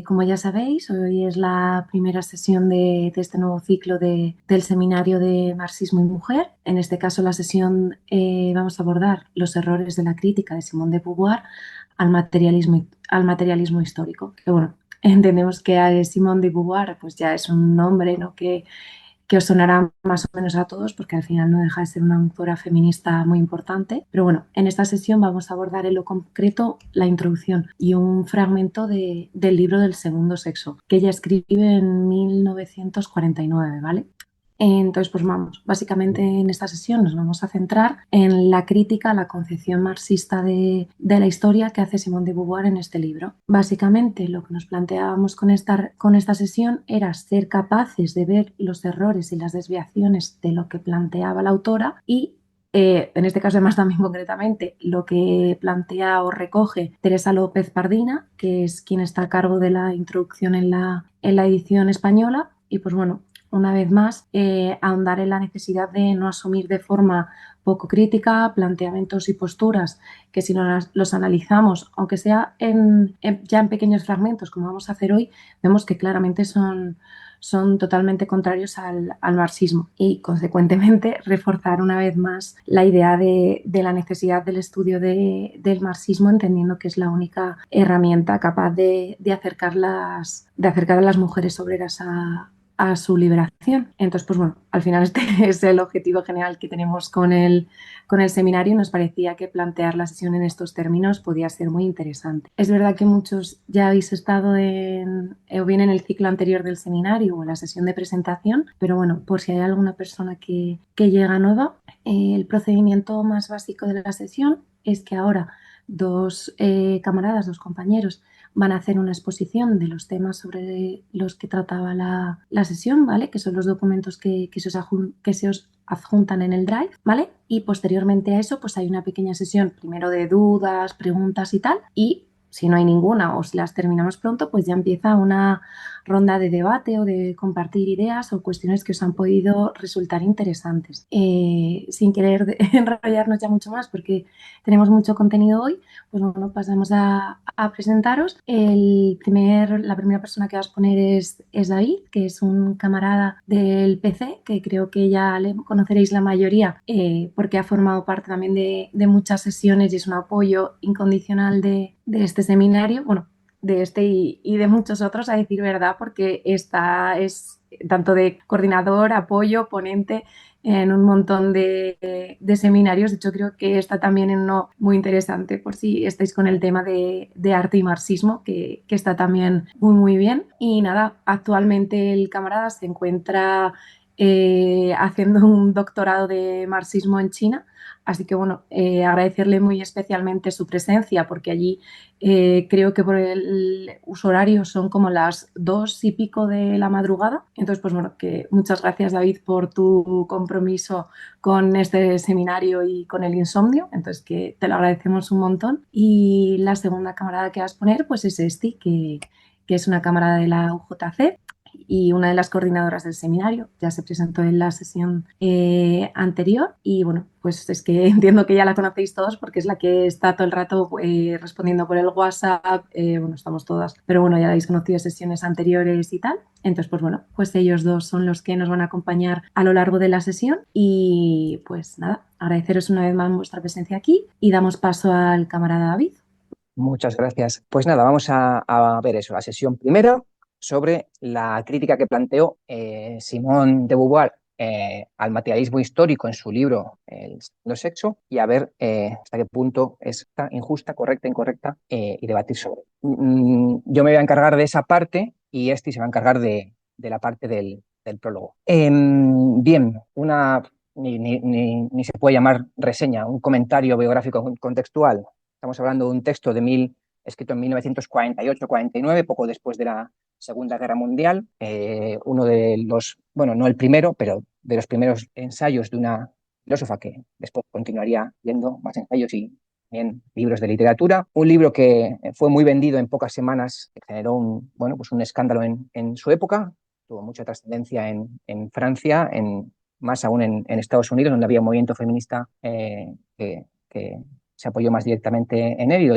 Como ya sabéis, hoy es la primera sesión de este nuevo ciclo del seminario de Marxismo y Mujer. En este caso, la sesión vamos a abordar los errores de la crítica de Simone de Beauvoir al materialismo histórico. Que bueno, entendemos que a Simone de Beauvoir pues ya es un nombre, ¿no? que os sonará más o menos a todos, porque al final no deja de ser una autora feminista muy importante. Pero bueno, en esta sesión vamos a abordar en lo concreto la introducción y un fragmento del libro del segundo sexo, que ella escribe en 1949, ¿vale? Entonces, pues vamos, básicamente en esta sesión nos vamos a centrar en la crítica a la concepción marxista de la historia que hace Simone de Beauvoir en este libro. Básicamente lo que nos planteábamos con esta sesión era ser capaces de ver los errores y las desviaciones de lo que planteaba la autora y en este caso además también concretamente lo que plantea o recoge Teresa López Pardina, que es quien está a cargo de la introducción en la edición española. Y pues bueno, una vez más, ahondar en la necesidad de no asumir de forma poco crítica planteamientos y posturas que si no los analizamos, aunque sea ya en pequeños fragmentos, como vamos a hacer hoy, vemos que claramente son totalmente contrarios al marxismo y, consecuentemente, reforzar una vez más la idea de la necesidad del estudio del marxismo, entendiendo que es la única herramienta capaz de acercar a las mujeres obreras a su liberación. Entonces, pues bueno, al final este es el objetivo general que tenemos con el seminario y nos parecía que plantear la sesión en estos términos podía ser muy interesante. Es verdad que muchos ya habéis estado o bien en el ciclo anterior del seminario o en la sesión de presentación, pero bueno, por si hay alguna persona que llega nueva, el procedimiento más básico de la sesión es que ahora dos compañeros, van a hacer una exposición de los temas sobre los que trataba la sesión, ¿vale? Que son los documentos que se os adjuntan en el Drive, ¿vale? Y posteriormente a eso, pues hay una pequeña sesión primero de dudas, preguntas y tal, y si no hay ninguna o si las terminamos pronto, pues ya empieza una ronda de debate o de compartir ideas o cuestiones que os han podido resultar interesantes. Sin querer enrollarnos ya mucho más porque tenemos mucho contenido hoy, pues bueno, pasamos a presentaros. La primera persona que vas a poner es David, que es un camarada del PC, que creo que ya le conoceréis la mayoría, porque ha formado parte también de muchas sesiones y es un apoyo incondicional de este seminario, bueno, de este y de muchos otros, a decir verdad, porque esta es tanto de coordinador, apoyo, ponente en un montón de seminarios. De hecho, creo que está también en uno muy interesante por si estáis con el tema de arte y marxismo, que está también muy, muy bien. Y nada, actualmente el camarada se encuentra haciendo un doctorado de marxismo en China. Así que bueno, agradecerle muy especialmente su presencia porque allí creo que por el uso horario son como las 2 y pico de la madrugada. Entonces, pues bueno, que muchas gracias David por tu compromiso con este seminario y con el insomnio. Entonces, que te lo agradecemos un montón. Y la segunda camarada que vas a poner, pues es Esti, que es una camarada de la UJC y una de las coordinadoras del seminario. Ya se presentó en la sesión anterior y bueno, pues es que entiendo que ya la conocéis todos porque es la que está todo el rato respondiendo por el WhatsApp. Bueno, estamos todas, pero bueno, ya la habéis conocido en sesiones anteriores y tal. Entonces, pues bueno, pues ellos dos son los que nos van a acompañar a lo largo de la sesión y pues nada, agradeceros una vez más vuestra presencia aquí y damos paso al camarada David. Muchas gracias. Pues nada, vamos a ver eso, la sesión primera sobre la crítica que planteó Simone de Beauvoir al materialismo histórico en su libro El segundo sexo y a ver hasta qué punto está injusta, correcta, incorrecta y debatir sobre. Yo me voy a encargar de esa parte y este se va a encargar de la parte del prólogo. Bien, ni se puede llamar reseña, un comentario biográfico contextual. Estamos hablando de un texto escrito en 1948-49, poco después de la Segunda Guerra Mundial, uno de los, bueno, no el primero, pero de los primeros ensayos de una filósofa que después continuaría viendo más ensayos y también libros de literatura. Un libro que fue muy vendido en pocas semanas, que generó un escándalo en su época, tuvo mucha trascendencia en Francia, más aún en Estados Unidos, donde había un movimiento feminista que se apoyó más directamente en él y lo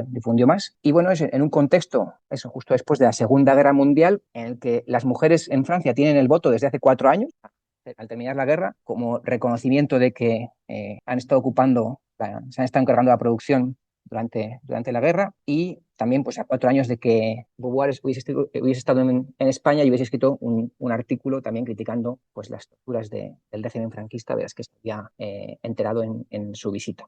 difundió más. Y bueno, es en un contexto, eso, justo después de la Segunda Guerra Mundial, en el que las mujeres en Francia tienen el voto desde hace 4 años, al terminar la guerra, como reconocimiento de que han estado se han estado encargando de la producción durante la guerra, y también pues a 4 años de que Beauvoir hubiese estado en España y hubiese escrito un artículo también criticando pues las torturas del régimen franquista de las que se había enterado en su visita.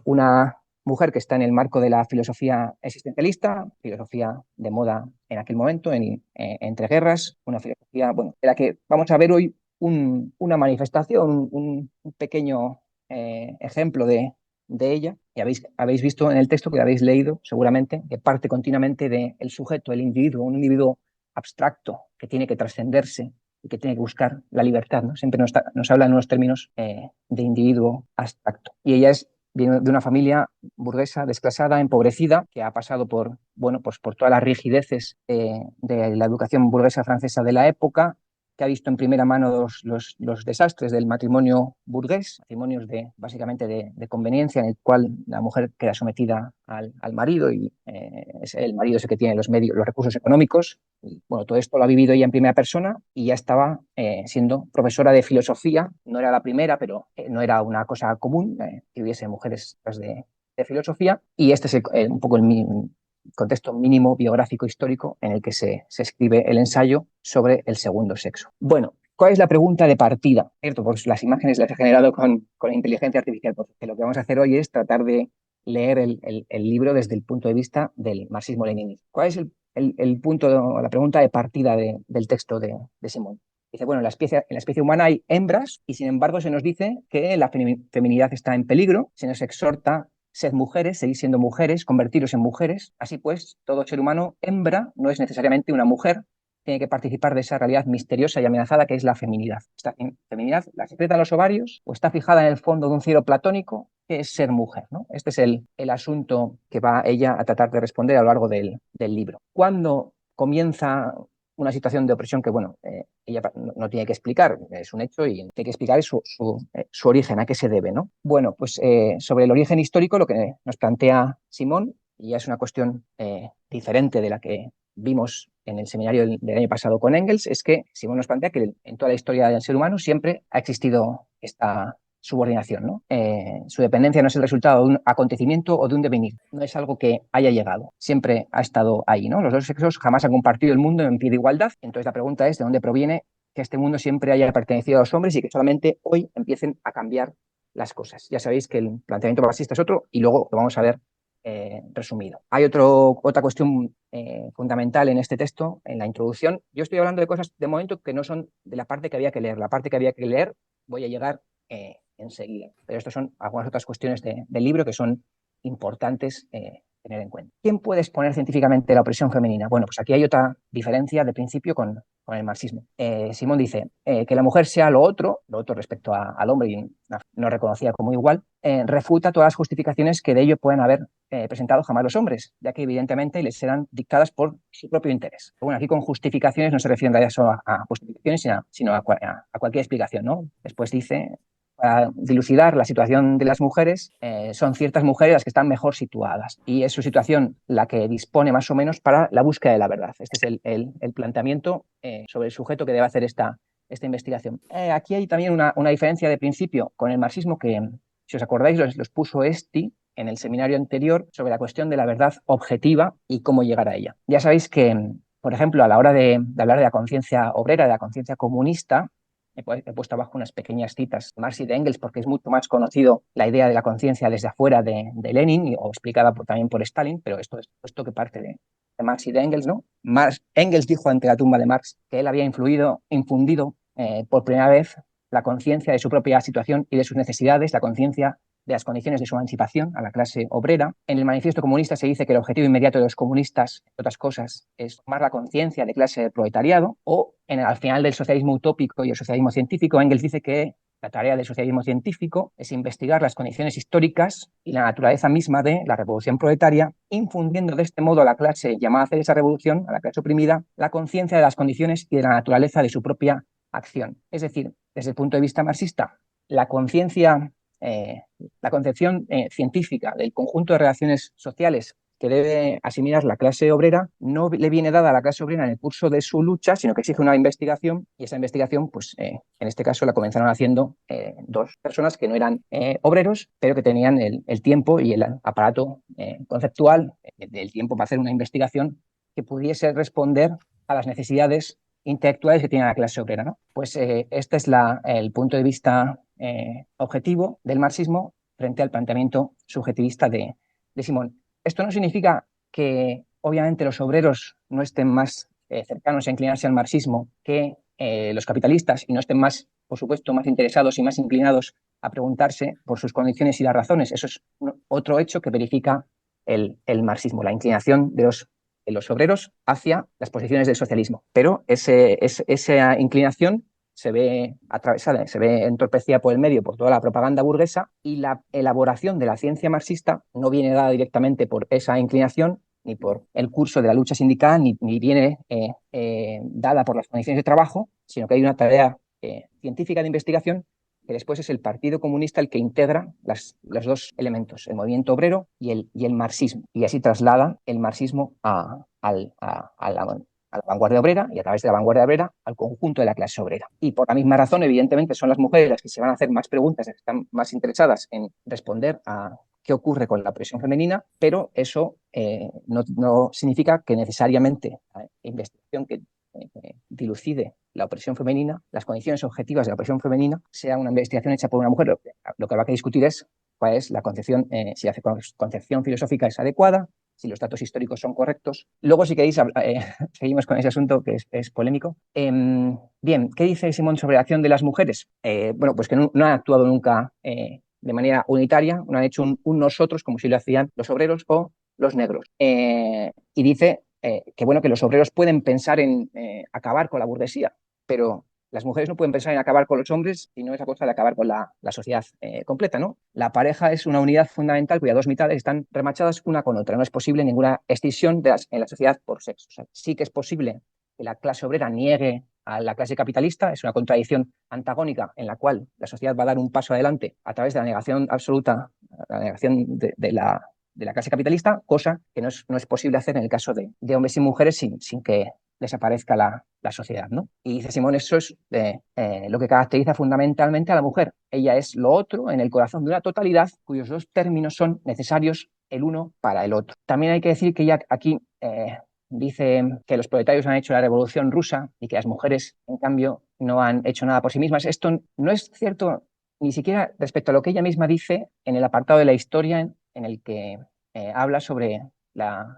Una mujer que está en el marco de la filosofía existencialista, filosofía de moda en aquel momento, entre guerras, una filosofía, bueno, de la que vamos a ver hoy una manifestación, un pequeño ejemplo de ella, y habéis visto en el texto, que habéis leído seguramente, que parte continuamente del sujeto, el individuo, un individuo abstracto que tiene que trascenderse y que tiene que buscar la libertad, ¿no? Siempre nos habla en unos términos de individuo abstracto. Y ella viene de una familia burguesa, desclasada, empobrecida, que ha pasado bueno, pues por todas las rigideces de la educación burguesa francesa de la época, que ha visto en primera mano los desastres del matrimonio burgués, matrimonios básicamente de conveniencia, en el cual la mujer queda sometida al marido y es el marido es el que tiene los medios, los recursos económicos. Y, bueno, todo esto lo ha vivido ella en primera persona y ya estaba siendo profesora de filosofía. No era la primera, pero no era una cosa común que hubiese mujeres de filosofía, y este es un poco el contexto mínimo biográfico histórico en el que se escribe el ensayo sobre el segundo sexo. Bueno, ¿cuál es la pregunta de partida? ¿Cierto? Pues las imágenes las he generado con inteligencia artificial, porque lo que vamos a hacer hoy es tratar de leer el libro desde el punto de vista del marxismo-leninismo. ¿Cuál es el punto, la pregunta de partida del texto de Simón? Dice, bueno, en la especie humana hay hembras y sin embargo se nos dice que la feminidad está en peligro, se nos exhorta: sed mujeres, seguid siendo mujeres, convertiros en mujeres. Así pues, todo ser humano hembra no es necesariamente una mujer, tiene que participar de esa realidad misteriosa y amenazada que es la feminidad. Esta feminidad la secretan los ovarios o está fijada en el fondo de un cielo platónico, que es ser mujer, ¿no? Este es el asunto que va ella a tratar de responder a lo largo del libro. ¿Cuándo comienza una situación de opresión que, bueno, ella no tiene que explicar, es un hecho, y tiene que explicar su origen, a qué se debe, ¿no? Bueno, pues sobre el origen histórico, lo que nos plantea Simón, y ya es una cuestión diferente de la que vimos en el seminario del año pasado con Engels, es que Simón nos plantea que en toda la historia del ser humano siempre ha existido esta subordinación, ¿no? Su dependencia no es el resultado de un acontecimiento o de un devenir, no es algo que haya llegado, siempre ha estado ahí, ¿no? Los dos sexos jamás han compartido el mundo en pie de igualdad. Entonces la pregunta es: ¿de dónde proviene que este mundo siempre haya pertenecido a los hombres y que solamente hoy empiecen a cambiar las cosas? Ya sabéis que el planteamiento marxista es otro y luego lo vamos a ver resumido. Hay otra cuestión fundamental en este texto, en la introducción. Yo estoy hablando de cosas de momento que no son de la parte que había que leer. La parte que había que leer voy a llegar enseguida. Pero estas son algunas otras cuestiones del libro que son importantes tener en cuenta. ¿Quién puede exponer científicamente la opresión femenina? Bueno, pues aquí hay otra diferencia de principio con el marxismo. Simón dice que la mujer sea lo otro respecto al hombre y no reconocida como igual, refuta todas las justificaciones que de ello pueden haber presentado jamás los hombres, ya que evidentemente les serán dictadas por su propio interés. Bueno, aquí con justificaciones no se refiere en realidad solo a justificaciones, sino a cualquier explicación, ¿no? Después dice: para dilucidar la situación de las mujeres, son ciertas mujeres las que están mejor situadas y es su situación la que dispone más o menos para la búsqueda de la verdad. Este es el planteamiento sobre el sujeto que debe hacer esta investigación. Aquí hay también una diferencia de principio con el marxismo que, si os acordáis, los puso Esti en el seminario anterior sobre la cuestión de la verdad objetiva y cómo llegar a ella. Ya sabéis que, por ejemplo, a la hora de hablar de la conciencia obrera, de la conciencia comunista, he puesto abajo unas pequeñas citas de Marx y de Engels porque es mucho más conocido la idea de la conciencia desde afuera de Lenin o explicada también por Stalin, pero esto que parte de Marx y de Engels, ¿no? Engels dijo ante la tumba de Marx que él había infundido por primera vez la conciencia de su propia situación y de sus necesidades, la conciencia de las condiciones de su emancipación a la clase obrera. En el manifiesto comunista se dice que el objetivo inmediato de los comunistas, entre otras cosas, es tomar la conciencia de clase del proletariado, o al final del socialismo utópico y el socialismo científico, Engels dice que la tarea del socialismo científico es investigar las condiciones históricas y la naturaleza misma de la revolución proletaria, infundiendo de este modo a la clase llamada a hacer esa revolución, a la clase oprimida, la conciencia de las condiciones y de la naturaleza de su propia acción. Es decir, desde el punto de vista marxista, la conciencia la concepción científica del conjunto de relaciones sociales que debe asimilar la clase obrera no le viene dada a la clase obrera en el curso de su lucha, sino que exige una investigación, y esa investigación, pues en este caso la comenzaron haciendo dos personas que no eran obreros, pero que tenían el tiempo y el aparato conceptual del tiempo para hacer una investigación que pudiese responder a las necesidades intelectuales que tiene la clase obrera, ¿no? Pues este es el punto de vista objetivo del marxismo frente al planteamiento subjetivista de Simón. Esto no significa que, obviamente, los obreros no estén más cercanos a inclinarse al marxismo que los capitalistas y no estén más, por supuesto, más interesados y más inclinados a preguntarse por sus condiciones y las razones. Eso es otro hecho que verifica el marxismo, la inclinación de los obreros hacia las posiciones del socialismo. Pero esa inclinación se ve atravesada, se ve entorpecida por el medio, por toda la propaganda burguesa, y la elaboración de la ciencia marxista no viene dada directamente por esa inclinación, ni por el curso de la lucha sindical, ni viene dada por las condiciones de trabajo, sino que hay una tarea científica de investigación que después es el Partido Comunista el que integra los dos elementos, el movimiento obrero y el marxismo, y así traslada el marxismo a la vanguardia obrera y a través de la vanguardia obrera al conjunto de la clase obrera. Y por la misma razón, evidentemente, son las mujeres las que se van a hacer más preguntas, las que están más interesadas en responder a qué ocurre con la opresión femenina, pero eso no significa que necesariamente la investigación que dilucide la opresión femenina, las condiciones objetivas de la opresión femenina, sea una investigación hecha por una mujer. Lo que habrá que discutir es cuál es la concepción, si la concepción filosófica es adecuada, si los datos históricos son correctos. Luego, si queréis, seguimos con ese asunto que es polémico. Bien, ¿qué dice Simón sobre la acción de las mujeres? Bueno, pues que no han actuado nunca de manera unitaria, no han hecho un nosotros como si lo hacían los obreros o los negros. Y dice que, bueno, que los obreros pueden pensar en acabar con la burguesía, pero las mujeres no pueden pensar en acabar con los hombres y no es a costa de acabar con la sociedad completa, ¿no? La pareja es una unidad fundamental cuya dos mitades están remachadas una con otra. No es posible ninguna escisión en la sociedad por sexo. O sea, sí que es posible que la clase obrera niegue a la clase capitalista, es una contradicción antagónica en la cual la sociedad va a dar un paso adelante a través de la negación absoluta, la negación de la clase capitalista, cosa que no es posible hacer en el caso de hombres y mujeres sin que desaparezca la sociedad, ¿no? Y dice Simón, eso es lo que caracteriza fundamentalmente a la mujer. Ella es lo otro en el corazón de una totalidad cuyos dos términos son necesarios el uno para el otro. También hay que decir que ella aquí dice que los proletarios han hecho la revolución rusa y que las mujeres, en cambio, no han hecho nada por sí mismas. Esto no es cierto ni siquiera respecto a lo que ella misma dice en el apartado de la historia en el que habla sobre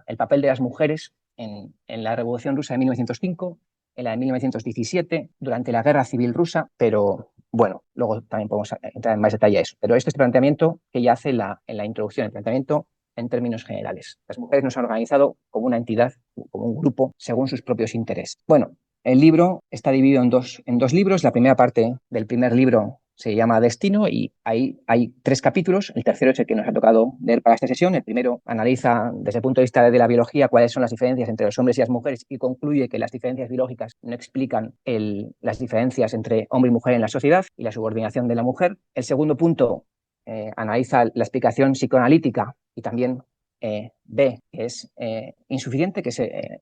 el papel de las mujeres en la Revolución Rusa de 1905, en la de 1917, durante la Guerra Civil Rusa, pero bueno, luego también podemos entrar en más detalle a eso. Pero este es el planteamiento que ella hace en la introducción, el planteamiento en términos generales. Las mujeres nos han organizado como una entidad, como un grupo, según sus propios intereses. Bueno, el libro está dividido en dos libros. La primera parte del primer libro se llama Destino y ahí hay 3 capítulos. El tercero es el que nos ha tocado leer para esta sesión. El primero analiza desde el punto de vista de la biología cuáles son las diferencias entre los hombres y las mujeres y concluye que las diferencias biológicas no explican las diferencias entre hombre y mujer en la sociedad y la subordinación de la mujer. El segundo punto analiza la explicación psicoanalítica y también ve que es insuficiente, que se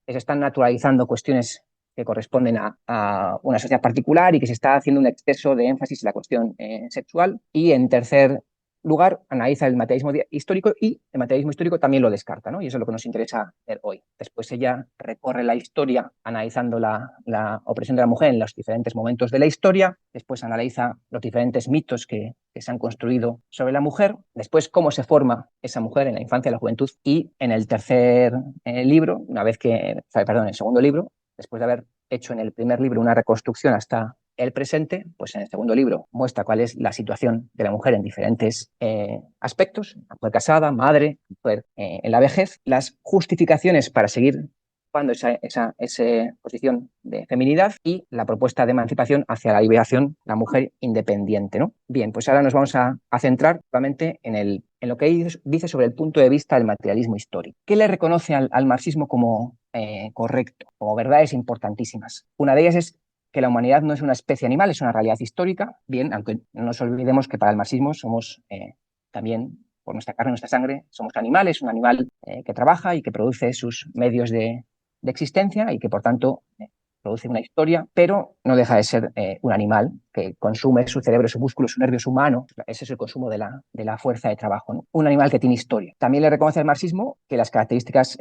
están naturalizando cuestiones que corresponden a una sociedad particular y que se está haciendo un exceso de énfasis en la cuestión sexual. Y en tercer lugar, analiza el materialismo histórico y el materialismo histórico también lo descarta, ¿no? Y eso es lo que nos interesa ver hoy. Después ella recorre la historia analizando la opresión de la mujer en los diferentes momentos de la historia. Después analiza los diferentes mitos que se han construido sobre la mujer. Después cómo se forma esa mujer en la infancia y la juventud. Y en el tercer libro, en el segundo libro, después de haber hecho en el primer libro una reconstrucción hasta el presente, pues en el segundo libro muestra cuál es la situación de la mujer en diferentes aspectos, mujer casada, madre, mujer en la vejez, las justificaciones para seguir ocupando esa posición de feminidad y la propuesta de emancipación hacia la liberación, la mujer independiente, ¿no? Bien, pues ahora nos vamos a centrar solamente en lo que dice sobre el punto de vista del materialismo histórico. ¿Qué le reconoce al marxismo como correcto, como verdades importantísimas? Una de ellas es que la humanidad no es una especie animal, es una realidad histórica. Bien, aunque no nos olvidemos que para el marxismo somos también, por nuestra carne, nuestra sangre, somos animales, un animal que trabaja y que produce sus medios de existencia y que, por tanto, produce una historia, pero no deja de ser un animal que consume su cerebro, su músculo, su nervio, su humano. Ese es el consumo de la fuerza de trabajo, ¿no? Un animal que tiene historia. También le reconoce al marxismo que las características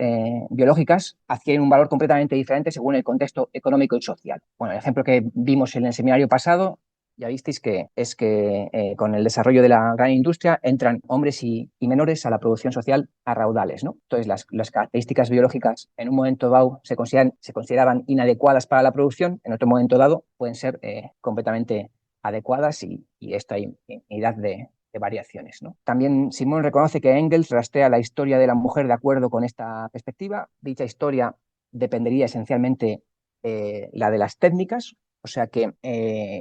biológicas adquieren un valor completamente diferente según el contexto económico y social. Bueno, el ejemplo que vimos en el seminario pasado, ya visteis que es que con el desarrollo de la gran industria entran hombres y menores a la producción social a raudales, ¿no? Entonces, las características biológicas en un momento dado se consideraban inadecuadas para la producción, en otro momento dado pueden ser completamente adecuadas y esta hay infinidad de variaciones, ¿no? También Simón reconoce que Engels rastrea la historia de la mujer de acuerdo con esta perspectiva. Dicha historia dependería esencialmente la de las técnicas, o sea que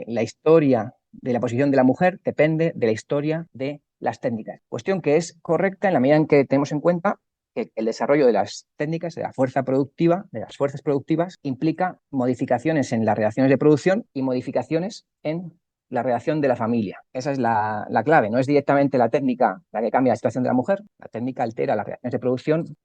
la historia de la posición de la mujer depende de la historia de las técnicas. Cuestión que es correcta en la medida en que tenemos en cuenta que el desarrollo de las técnicas, de la fuerza productiva, de las fuerzas productivas, implica modificaciones en las relaciones de producción y modificaciones en la relación de la familia. Esa es la clave. No es directamente la técnica la que cambia la situación de la mujer. La técnica altera las relaciones de producción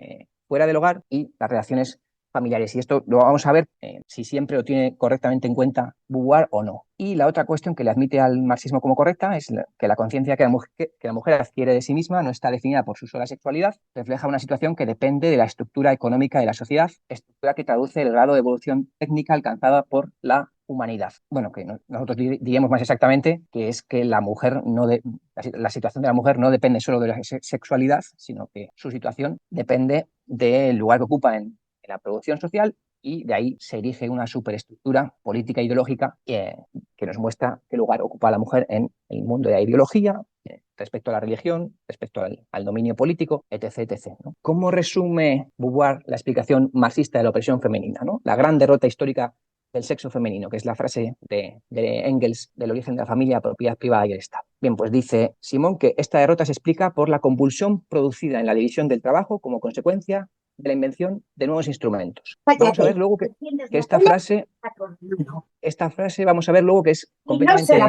fuera del hogar y las relaciones familiares. Y esto lo vamos a ver si siempre lo tiene correctamente en cuenta Beauvoir o no. Y la otra cuestión que le admite al marxismo como correcta es que la conciencia que la mujer adquiere de sí misma no está definida por su sola sexualidad, refleja una situación que depende de la estructura económica de la sociedad, estructura que traduce el grado de evolución técnica alcanzada por la humanidad. Bueno, que nosotros diríamos más exactamente que es que la mujer la situación de la mujer no depende solo de la sexualidad, sino que su situación depende del lugar que ocupa en la producción social y de ahí se erige una superestructura política e ideológica que nos muestra qué lugar ocupa la mujer en el mundo de la ideología, respecto a la religión, respecto al dominio político, etc. etc., ¿no? ¿Cómo resume Beauvoir la explicación marxista de la opresión femenina, ¿no? La gran derrota histórica del sexo femenino, que es la frase de Engels del origen de la familia, propiedad privada y el Estado. Bien, pues dice Simón que esta derrota se explica por la convulsión producida en la división del trabajo como consecuencia de la invención de nuevos instrumentos. Vamos a ver luego que esta frase vamos a ver luego que es completamente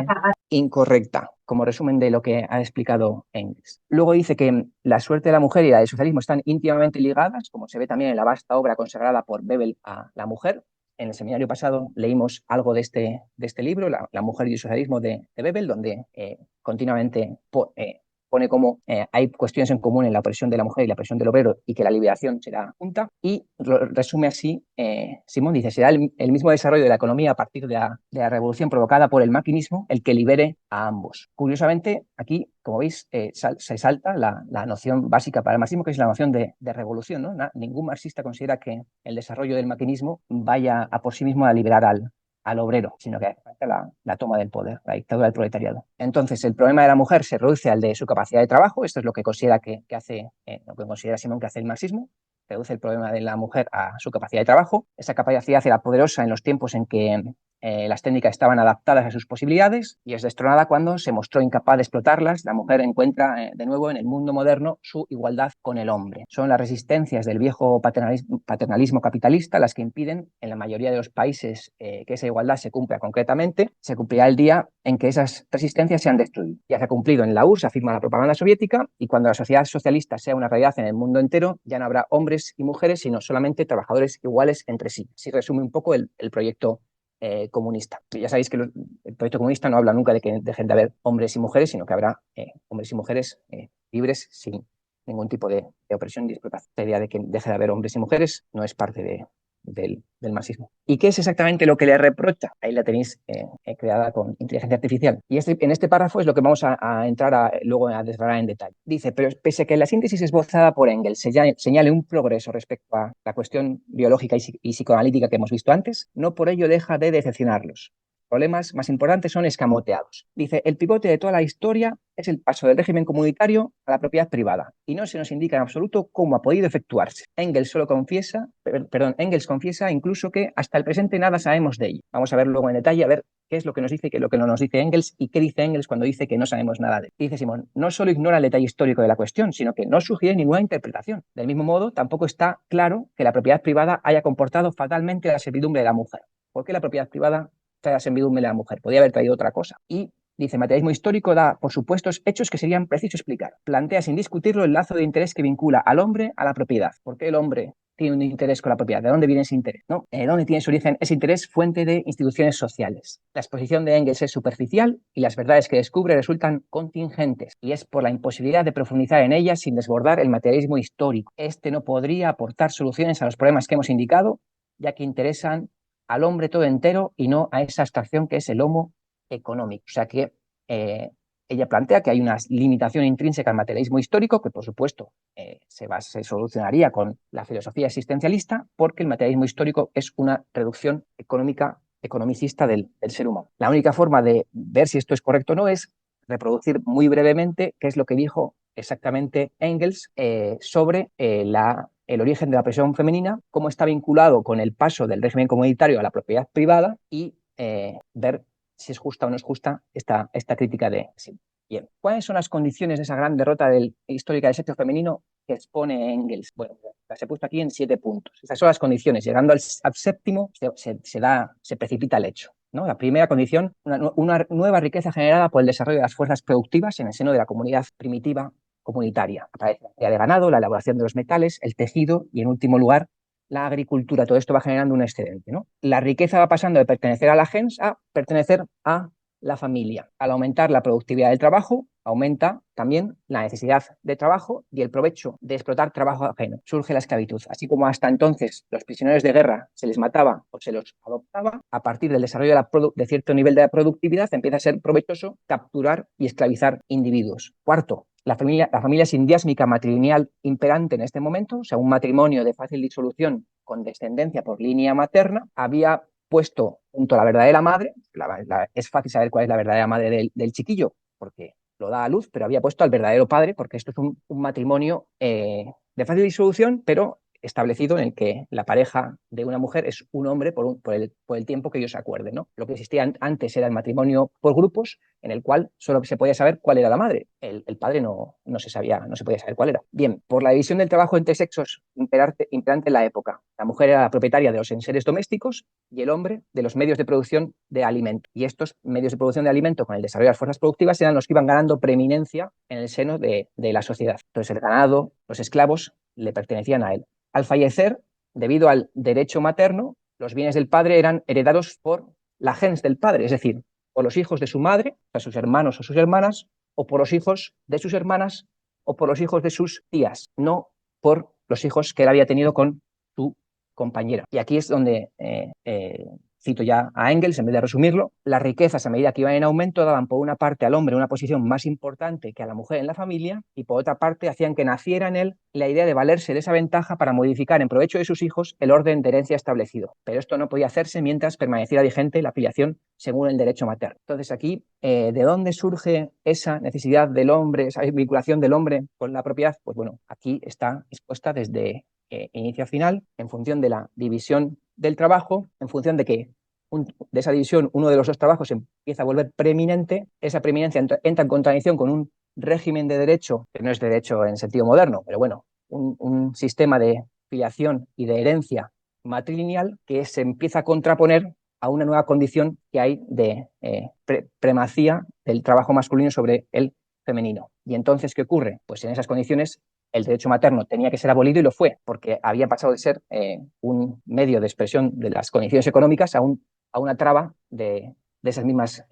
incorrecta, como resumen de lo que ha explicado Engels. Luego dice que la suerte de la mujer y la del socialismo están íntimamente ligadas, como se ve también en la vasta obra consagrada por Bebel a la mujer. En el seminario pasado leímos algo de este libro, La mujer y el socialismo de Bebel, donde continuamente pone como hay cuestiones en común en la opresión de la mujer y la opresión del obrero y que la liberación será junta. Y resume así, Simón dice, será el mismo desarrollo de la economía a partir de la revolución provocada por el maquinismo el que libere a ambos. Curiosamente, aquí, como veis, se salta la noción básica para el marxismo, que es la noción de revolución, ¿no? Ningún marxista considera que el desarrollo del maquinismo vaya a por sí mismo a liberar al obrero, sino que hace la toma del poder, la dictadura del proletariado. Entonces, el problema de la mujer se reduce al de su capacidad de trabajo. Esto es lo que considera que hace, lo que considera Simón que hace el marxismo. Reduce el problema de la mujer a su capacidad de trabajo. Esa capacidad era poderosa en los tiempos en que las técnicas estaban adaptadas a sus posibilidades y es destronada cuando se mostró incapaz de explotarlas. La mujer encuentra de nuevo en el mundo moderno su igualdad con el hombre. Son las resistencias del viejo paternalismo capitalista las que impiden en la mayoría de los países que esa igualdad se cumpla concretamente. Se cumplirá el día en que esas resistencias sean destruidas. Ya se ha cumplido en la URSS, afirma la propaganda soviética, y cuando la sociedad socialista sea una realidad en el mundo entero, ya no habrá hombres y mujeres, sino solamente trabajadores iguales entre sí. Así resume un poco el proyecto comunista. Ya sabéis que el proyecto comunista no habla nunca de que dejen de haber hombres y mujeres, sino que habrá hombres y mujeres libres sin ningún tipo de opresión y explotación. La idea de que deje de haber hombres y mujeres no es parte del marxismo. ¿Y qué es exactamente lo que le reprocha? Ahí la tenéis creada con inteligencia artificial. Y en este párrafo es lo que vamos a entrar luego a desgranar en detalle. Dice, pero pese a que la síntesis esbozada por Engels señale un progreso respecto a la cuestión biológica y psicoanalítica que hemos visto antes, no por ello deja de decepcionarlos. Problemas más importantes son escamoteados. Dice, el pivote de toda la historia es el paso del régimen comunitario a la propiedad privada y no se nos indica en absoluto cómo ha podido efectuarse. Engels confiesa incluso que hasta el presente nada sabemos de ello. Vamos a ver luego en detalle a ver qué es lo que nos dice y qué es lo que no nos dice Engels y qué dice Engels cuando dice que no sabemos nada de ello. Dice Simón, no solo ignora el detalle histórico de la cuestión, sino que no sugiere ninguna interpretación. Del mismo modo, tampoco está claro que la propiedad privada haya comportado fatalmente la servidumbre de la mujer. ¿Por qué la propiedad privada trae la servidumbre de la mujer, podía haber traído otra cosa. Y dice, materialismo histórico da por supuestos hechos que serían preciso explicar. Plantea sin discutirlo el lazo de interés que vincula al hombre a la propiedad. ¿Por qué el hombre tiene un interés con la propiedad? ¿De dónde viene ese interés? ¿No? ¿De dónde tiene su origen ese interés? Fuente de instituciones sociales. La exposición de Engels es superficial y las verdades que descubre resultan contingentes, y es por la imposibilidad de profundizar en ellas sin desbordar el materialismo histórico. Este no podría aportar soluciones a los problemas que hemos indicado, ya que interesan al hombre todo entero y no a esa abstracción que es el homo económico. O sea que ella plantea que hay una limitación intrínseca al materialismo histórico que, por supuesto, se solucionaría con la filosofía existencialista, porque el materialismo histórico es una reducción economicista del ser humano. La única forma de ver si esto es correcto o no es reproducir muy brevemente qué es lo que dijo exactamente Engels sobre el origen de la presión femenina, cómo está vinculado con el paso del régimen comunitario a la propiedad privada y ver si es justa o no es justa esta crítica de sí. Bien, ¿cuáles son las condiciones de esa gran derrota histórica del sexo femenino que expone Engels? Bueno, las he puesto aquí en 7 puntos. Esas son las condiciones. Llegando al séptimo, se precipita el hecho, ¿no? La primera condición, una nueva riqueza generada por el desarrollo de las fuerzas productivas en el seno de la comunidad primitiva comunitaria. Aparece la cría de ganado, la elaboración de los metales, el tejido y, en último lugar, la agricultura. Todo esto va generando un excedente, ¿no? La riqueza va pasando de pertenecer a la gens a pertenecer a la familia. Al aumentar la productividad del trabajo, aumenta también la necesidad de trabajo y el provecho de explotar trabajo ajeno. Surge la esclavitud. Así como hasta entonces los prisioneros de guerra se les mataba o se los adoptaba, a partir del desarrollo de cierto nivel de productividad empieza a ser provechoso capturar y esclavizar individuos. Cuarto, la familia sindiásmica matrilineal imperante en este momento, o sea, un matrimonio de fácil disolución con descendencia por línea materna, había puesto junto a la verdadera madre, es fácil saber cuál es la verdadera madre del chiquillo, porque lo da a luz, pero había puesto al verdadero padre, porque esto es un matrimonio de fácil disolución, pero establecido en el que la pareja de una mujer es un hombre por el tiempo que ellos acuerden, ¿no? Lo que existía antes era el matrimonio por grupos, en el cual solo se podía saber cuál era la madre. El padre no se podía saber cuál era. Bien, por la división del trabajo entre sexos imperante en la época. La mujer era la propietaria de los enseres domésticos y el hombre de los medios de producción de alimento. Y estos medios de producción de alimento, con el desarrollo de las fuerzas productivas, eran los que iban ganando preeminencia en el seno de la sociedad. Entonces el ganado, los esclavos, le pertenecían a él. Al fallecer, debido al derecho materno, los bienes del padre eran heredados por la gens del padre, es decir, por los hijos de su madre, o sea, sus hermanos o sus hermanas, o por los hijos de sus hermanas, o por los hijos de sus tías, no por los hijos que él había tenido con su compañera. Y aquí es donde cito ya a Engels, en vez de resumirlo, las riquezas a medida que iban en aumento daban por una parte al hombre una posición más importante que a la mujer en la familia y por otra parte hacían que naciera en él la idea de valerse de esa ventaja para modificar en provecho de sus hijos el orden de herencia establecido. Pero esto no podía hacerse mientras permaneciera vigente la filiación según el derecho materno. Entonces aquí, ¿de dónde surge esa necesidad del hombre, esa vinculación del hombre con la propiedad? Pues bueno, aquí está expuesta desde inicio a final, en función de la división del trabajo, en función de que de esa división uno de los dos trabajos se empieza a volver preeminente, esa preeminencia entra en contradicción con un régimen de derecho, que no es derecho en sentido moderno, pero bueno, un sistema de filiación y de herencia matrilineal que se empieza a contraponer a una nueva condición que hay de primacía del trabajo masculino sobre el femenino. ¿Y entonces qué ocurre? Pues en esas condiciones el derecho materno tenía que ser abolido y lo fue, porque había pasado de ser un medio de expresión de las condiciones económicas a una traba de esas mismas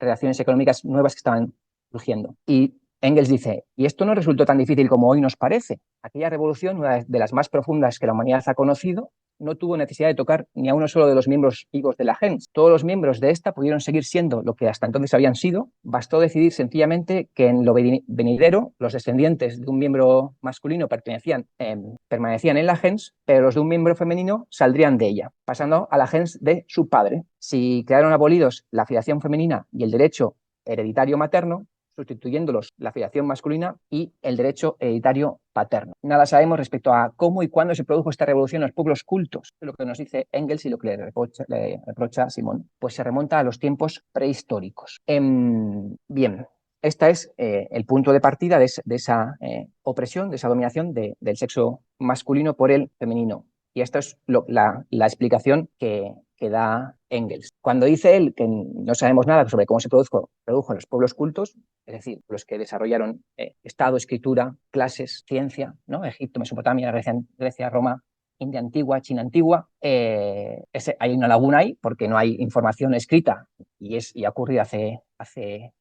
relaciones económicas nuevas que estaban surgiendo. Y Engels dice, y esto no resultó tan difícil como hoy nos parece. Aquella revolución, una de las más profundas que la humanidad ha conocido, no tuvo necesidad de tocar ni a uno solo de los miembros vivos de la gens. Todos los miembros de esta pudieron seguir siendo lo que hasta entonces habían sido. Bastó decidir sencillamente que en lo venidero los descendientes de un miembro masculino permanecían en la gens, pero los de un miembro femenino saldrían de ella, pasando a la gens de su padre. Si quedaron abolidos la filiación femenina y el derecho hereditario materno, sustituyéndolos la filiación masculina y el derecho hereditario paterno. Nada sabemos respecto a cómo y cuándo se produjo esta revolución en los pueblos cultos. Lo que nos dice Engels y lo que le reprocha Simón, pues se remonta a los tiempos prehistóricos. Bien, este es el punto de partida de esa opresión, de esa dominación del sexo masculino por el femenino. Y esto es la explicación que da Engels. Cuando dice él que no sabemos nada sobre cómo se produjo en los pueblos cultos, es decir, los que desarrollaron Estado, escritura, clases, ciencia, ¿no? Egipto, Mesopotamia, Grecia, Roma, India antigua, China antigua, hay una laguna ahí porque no hay información escrita y ha ocurrido hace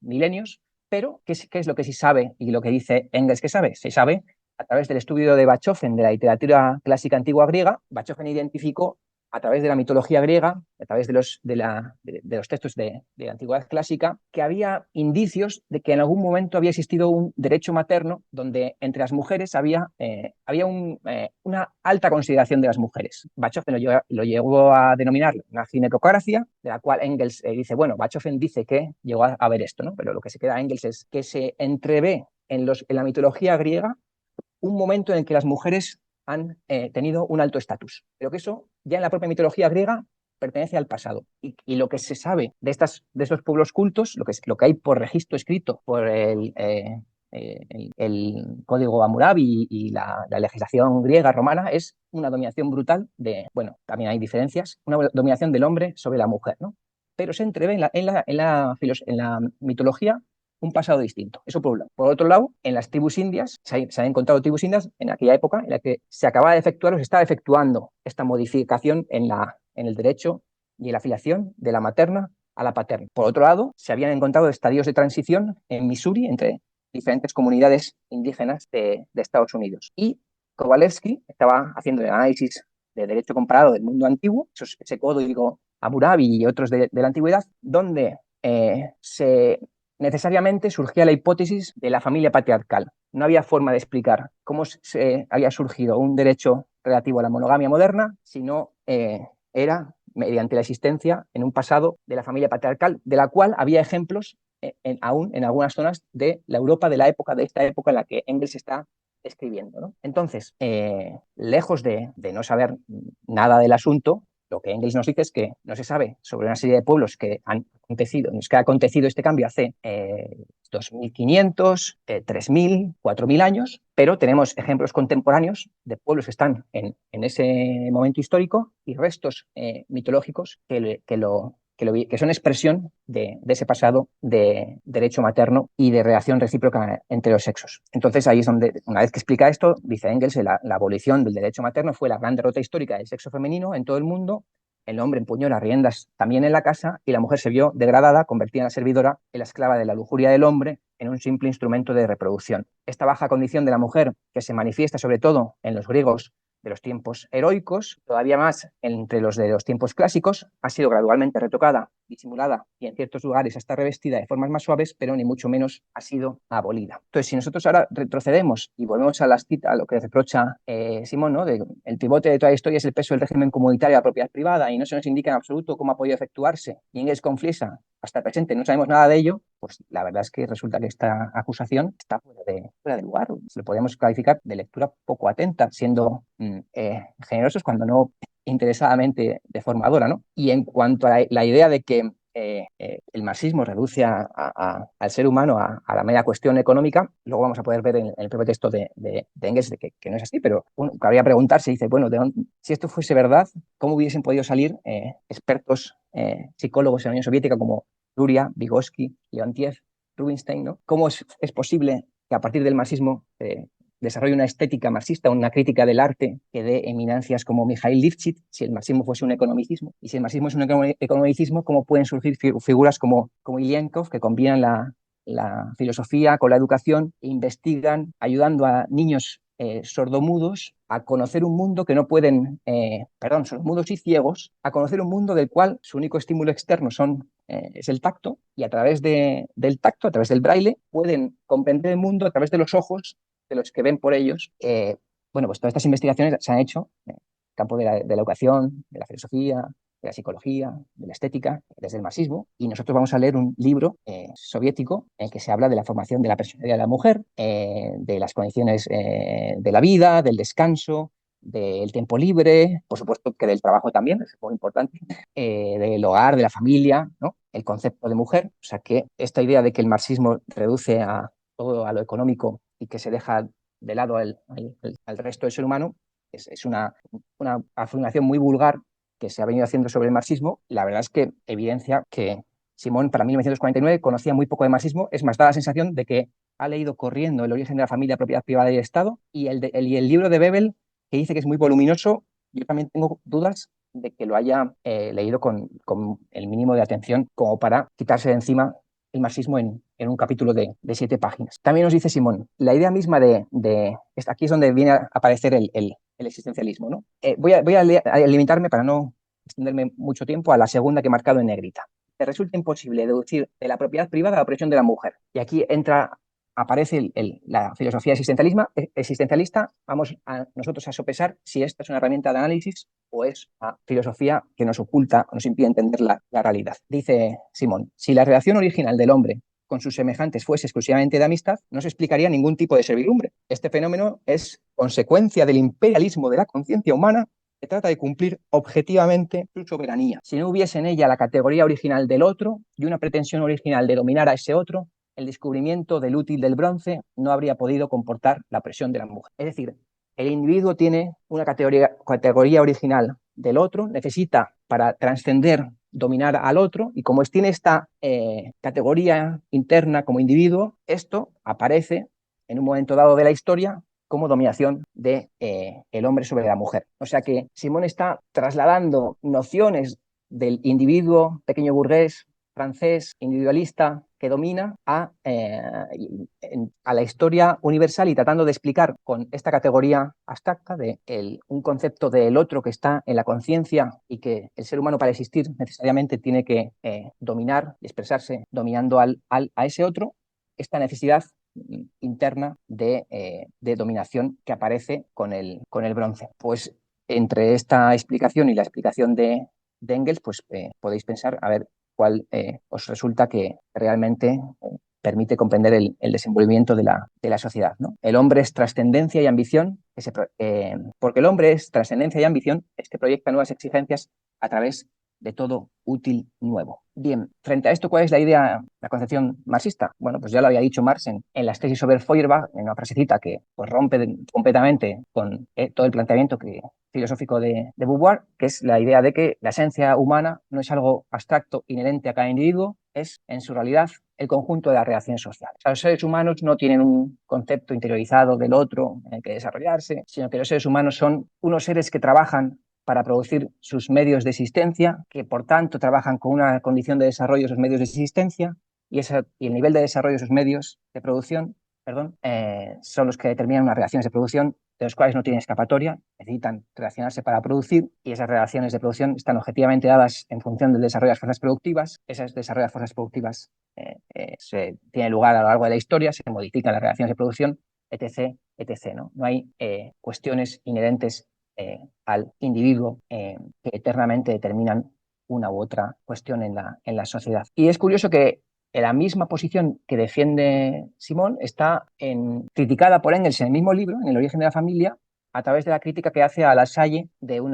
milenios, pero ¿qué es lo que sí sabe y lo que dice Engels que sabe? Se sabe a través del estudio de Bachofen de la literatura clásica antigua griega. Bachofen identificó a través de la mitología griega, a través de los textos de la antigüedad clásica, que había indicios de que en algún momento había existido un derecho materno donde entre las mujeres había una alta consideración de las mujeres. Bachofen lo llegó a denominar una ginecocracia, de la cual Engels dice, bueno, Bachofen dice que llegó a ver esto, ¿no? Pero lo que se queda a Engels es que se entrevé en la mitología griega un momento en el que las mujeres han tenido un alto estatus, pero que eso ya en la propia mitología griega pertenece al pasado. Y lo que se sabe de estos pueblos cultos, lo que hay por registro escrito por el código Hammurabi y la legislación griega romana, es una dominación brutal bueno, también hay diferencias, una dominación del hombre sobre la mujer, ¿no? Pero se entrevé en la mitología un pasado distinto. Eso por un lado. Por otro lado, en las tribus indias, se han encontrado tribus indias en aquella época en la que se acababa de efectuar o se estaba efectuando esta modificación en el derecho y en la afiliación de la materna a la paterna. Por otro lado, se habían encontrado estadios de transición en Missouri entre diferentes comunidades indígenas de Estados Unidos. Y Kowalewski estaba haciendo el análisis de derecho comparado del mundo antiguo, ese código Hammurabi y otros de la antigüedad, donde necesariamente surgía la hipótesis de la familia patriarcal. No había forma de explicar cómo se había surgido un derecho relativo a la monogamia moderna, sino era mediante la existencia en un pasado de la familia patriarcal, de la cual había ejemplos aún en algunas zonas de la Europa de esta época en la que Engels está escribiendo, ¿no? Entonces, lejos de no saber nada del asunto, lo que Engels nos dice es que no se sabe sobre una serie de pueblos que han acontecido, que ha acontecido este cambio hace 2.500, 3.000, 4.000 años, pero tenemos ejemplos contemporáneos de pueblos que están en ese momento histórico y restos mitológicos que son expresión de ese pasado de derecho materno y de relación recíproca entre los sexos. Entonces ahí es donde, una vez que explica esto, dice Engels, la abolición del derecho materno fue la gran derrota histórica del sexo femenino en todo el mundo. El hombre empuñó las riendas también en la casa y la mujer se vio degradada, convertida en la servidora, en la esclava de la lujuria del hombre, en un simple instrumento de reproducción. Esta baja condición de la mujer, que se manifiesta sobre todo en los griegos de los tiempos heroicos, todavía más entre los de los tiempos clásicos, ha sido gradualmente retocada, disimulada y en ciertos lugares hasta revestida de formas más suaves, pero ni mucho menos ha sido abolida. Entonces, si nosotros ahora retrocedemos y volvemos a lo que reprocha Simón, ¿no? El pivote de toda la historia es el peso del régimen comunitario a la propiedad privada y no se nos indica en absoluto cómo ha podido efectuarse, y Engels confiesa hasta el presente no sabemos nada de ello, pues la verdad es que resulta que esta acusación está fuera de lugar. Lo podemos calificar de lectura poco atenta, siendo generosos cuando no interesadamente deformadora, ¿no? Y en cuanto a la idea de que el marxismo reduce al ser humano a la mera cuestión económica, luego vamos a poder ver en el propio texto de Engels de que no es así, pero cabría preguntarse, dice, bueno, si esto fuese verdad, ¿cómo hubiesen podido salir expertos psicólogos en la Unión Soviética como Luria, Vygotsky, Leontiev, Rubinstein, ¿no? ¿Cómo es posible que a partir del marxismo desarrolle una estética marxista, una crítica del arte que dé eminencias como Mikhail Lifshitz, si el marxismo fuese un economicismo? Y si el marxismo es un economicismo, ¿cómo pueden surgir figuras como Ilienkov, que combinan la filosofía con la educación e investigan ayudando a niños sordomudos a conocer un mundo que no pueden, sordomudos y ciegos, a conocer un mundo del cual su único estímulo externo es el tacto, y a través del tacto, a través del braille, pueden comprender el mundo a través de los ojos de los que ven por ellos. Bueno, pues todas estas investigaciones se han hecho en el campo de la educación, de la filosofía, de la psicología, de la estética, desde el marxismo, y nosotros vamos a leer un libro soviético en que se habla de la formación de la personalidad de la mujer, de las condiciones de la vida, del descanso, del tiempo libre, por supuesto que del trabajo también, es muy importante, del hogar, de la familia, ¿no? El concepto de mujer. O sea que esta idea de que el marxismo reduce a todo a lo económico y que se deja de lado al resto del ser humano Es una afirmación muy vulgar que se ha venido haciendo sobre el marxismo. La verdad es que evidencia que Simón, para 1949, conocía muy poco de marxismo. Es más, da la sensación de que ha leído corriendo El origen de la familia, propiedad privada y el Estado, y el libro de Bebel, que dice que es muy voluminoso. Yo también tengo dudas de que lo haya leído con el mínimo de atención como para quitarse de encima el marxismo en un capítulo de 7 páginas. También nos dice Simón, la idea misma aquí es donde viene a aparecer el existencialismo, ¿no? Voy a limitarme para no extenderme mucho tiempo a la segunda que he marcado en negrita. Te resulta imposible deducir de la propiedad privada la opresión de la mujer. Y aquí aparece la filosofía existencialista. Vamos nosotros a sopesar si esta es una herramienta de análisis o es una filosofía que nos oculta o nos impide entender la realidad. Dice Simón, si la relación original del hombre con sus semejantes fuese exclusivamente de amistad, no se explicaría ningún tipo de servidumbre. Este fenómeno es consecuencia del imperialismo de la conciencia humana que trata de cumplir objetivamente su soberanía. Si no hubiese en ella la categoría original del otro y una pretensión original de dominar a ese otro, el descubrimiento del útil del bronce no habría podido comportar la presión de la mujer. Es decir, el individuo tiene una categoría original del otro, necesita para trascender dominar al otro, y como tiene esta categoría interna como individuo, esto aparece en un momento dado de la historia como dominación de el hombre sobre la mujer. O sea que Simón está trasladando nociones del individuo pequeño burgués francés individualista que domina a la historia universal, y tratando de explicar con esta categoría abstracta de un concepto del otro que está en la conciencia, y que el ser humano para existir necesariamente tiene que dominar y expresarse dominando a ese otro, esta necesidad interna de dominación que aparece con el bronce. Pues entre esta explicación y la explicación de Engels, pues podéis pensar, a ver, cuál os resulta que realmente permite comprender el desenvolvimiento de la sociedad, ¿no? El hombre es trascendencia y ambición, porque el hombre es trascendencia y ambición, es que proyecta nuevas exigencias a través de todo útil nuevo. Bien, frente a esto, ¿cuál es la concepción marxista? Bueno, pues ya lo había dicho Marx en las tesis sobre Feuerbach, en una frasecita que pues, rompe completamente con todo el planteamiento filosófico de Beauvoir, que es la idea de que la esencia humana no es algo abstracto inherente a cada individuo, es en su realidad el conjunto de las reacciones sociales. O sea, los seres humanos no tienen un concepto interiorizado del otro en el que desarrollarse, sino que los seres humanos son unos seres que trabajan para producir sus medios de existencia, que por tanto trabajan con una condición de desarrollo de sus medios de existencia, y el nivel de desarrollo de sus medios de producción, son los que determinan unas reacciones de producción de los cuales no tienen escapatoria, necesitan relacionarse para producir, y esas relaciones de producción están objetivamente dadas en función del desarrollo de las fuerzas productivas. Esas desarrollo de fuerzas productivas tienen lugar a lo largo de la historia, se modifican las relaciones de producción, etc., etc., ¿no? No hay cuestiones inherentes al individuo que eternamente determinan una u otra cuestión en la sociedad. Y es curioso que la misma posición que defiende Simón está criticada por Engels en el mismo libro, en El origen de la familia, a través de la crítica que hace a Lassalle del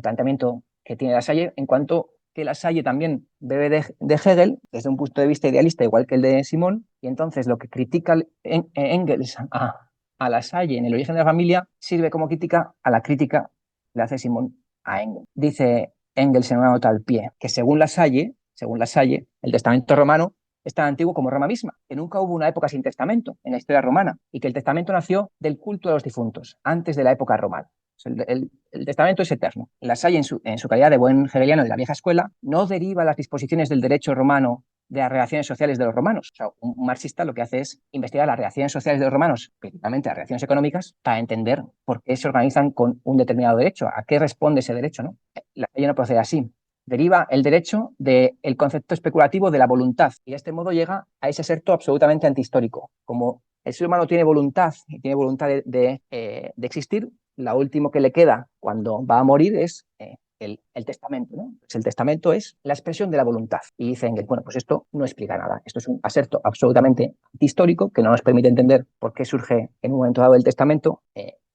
planteamiento que tiene Lassalle, en cuanto que Lassalle también bebe de Hegel desde un punto de vista idealista igual que el de Simón, y entonces lo que critica Engels a Lassalle en El origen de la familia sirve como crítica a la crítica que le hace Simón a Engels. Dice Engels en una nota al pie que según Lassalle, el testamento romano es tan antiguo como Roma misma, que nunca hubo una época sin testamento en la historia romana, y que el testamento nació del culto a los difuntos, antes de la época romana. El testamento es eterno. Lassalle, en su calidad de buen hegeliano de la vieja escuela, no deriva las disposiciones del derecho romano de las relaciones sociales de los romanos. O sea, un marxista lo que hace es investigar las relaciones sociales de los romanos, principalmente las relaciones económicas, para entender por qué se organizan con un determinado derecho, a qué responde ese derecho, ¿no? Lassalle no procede así. Deriva el derecho del concepto especulativo de la voluntad, y de este modo llega a ese aserto absolutamente antihistórico. Como el ser humano tiene voluntad y tiene voluntad de existir, lo último que le queda cuando va a morir es el testamento, ¿no? Pues el testamento es la expresión de la voluntad. Y dicen que, bueno, pues esto no explica nada. Esto es un aserto absolutamente histórico que no nos permite entender por qué surge en un momento dado el testamento,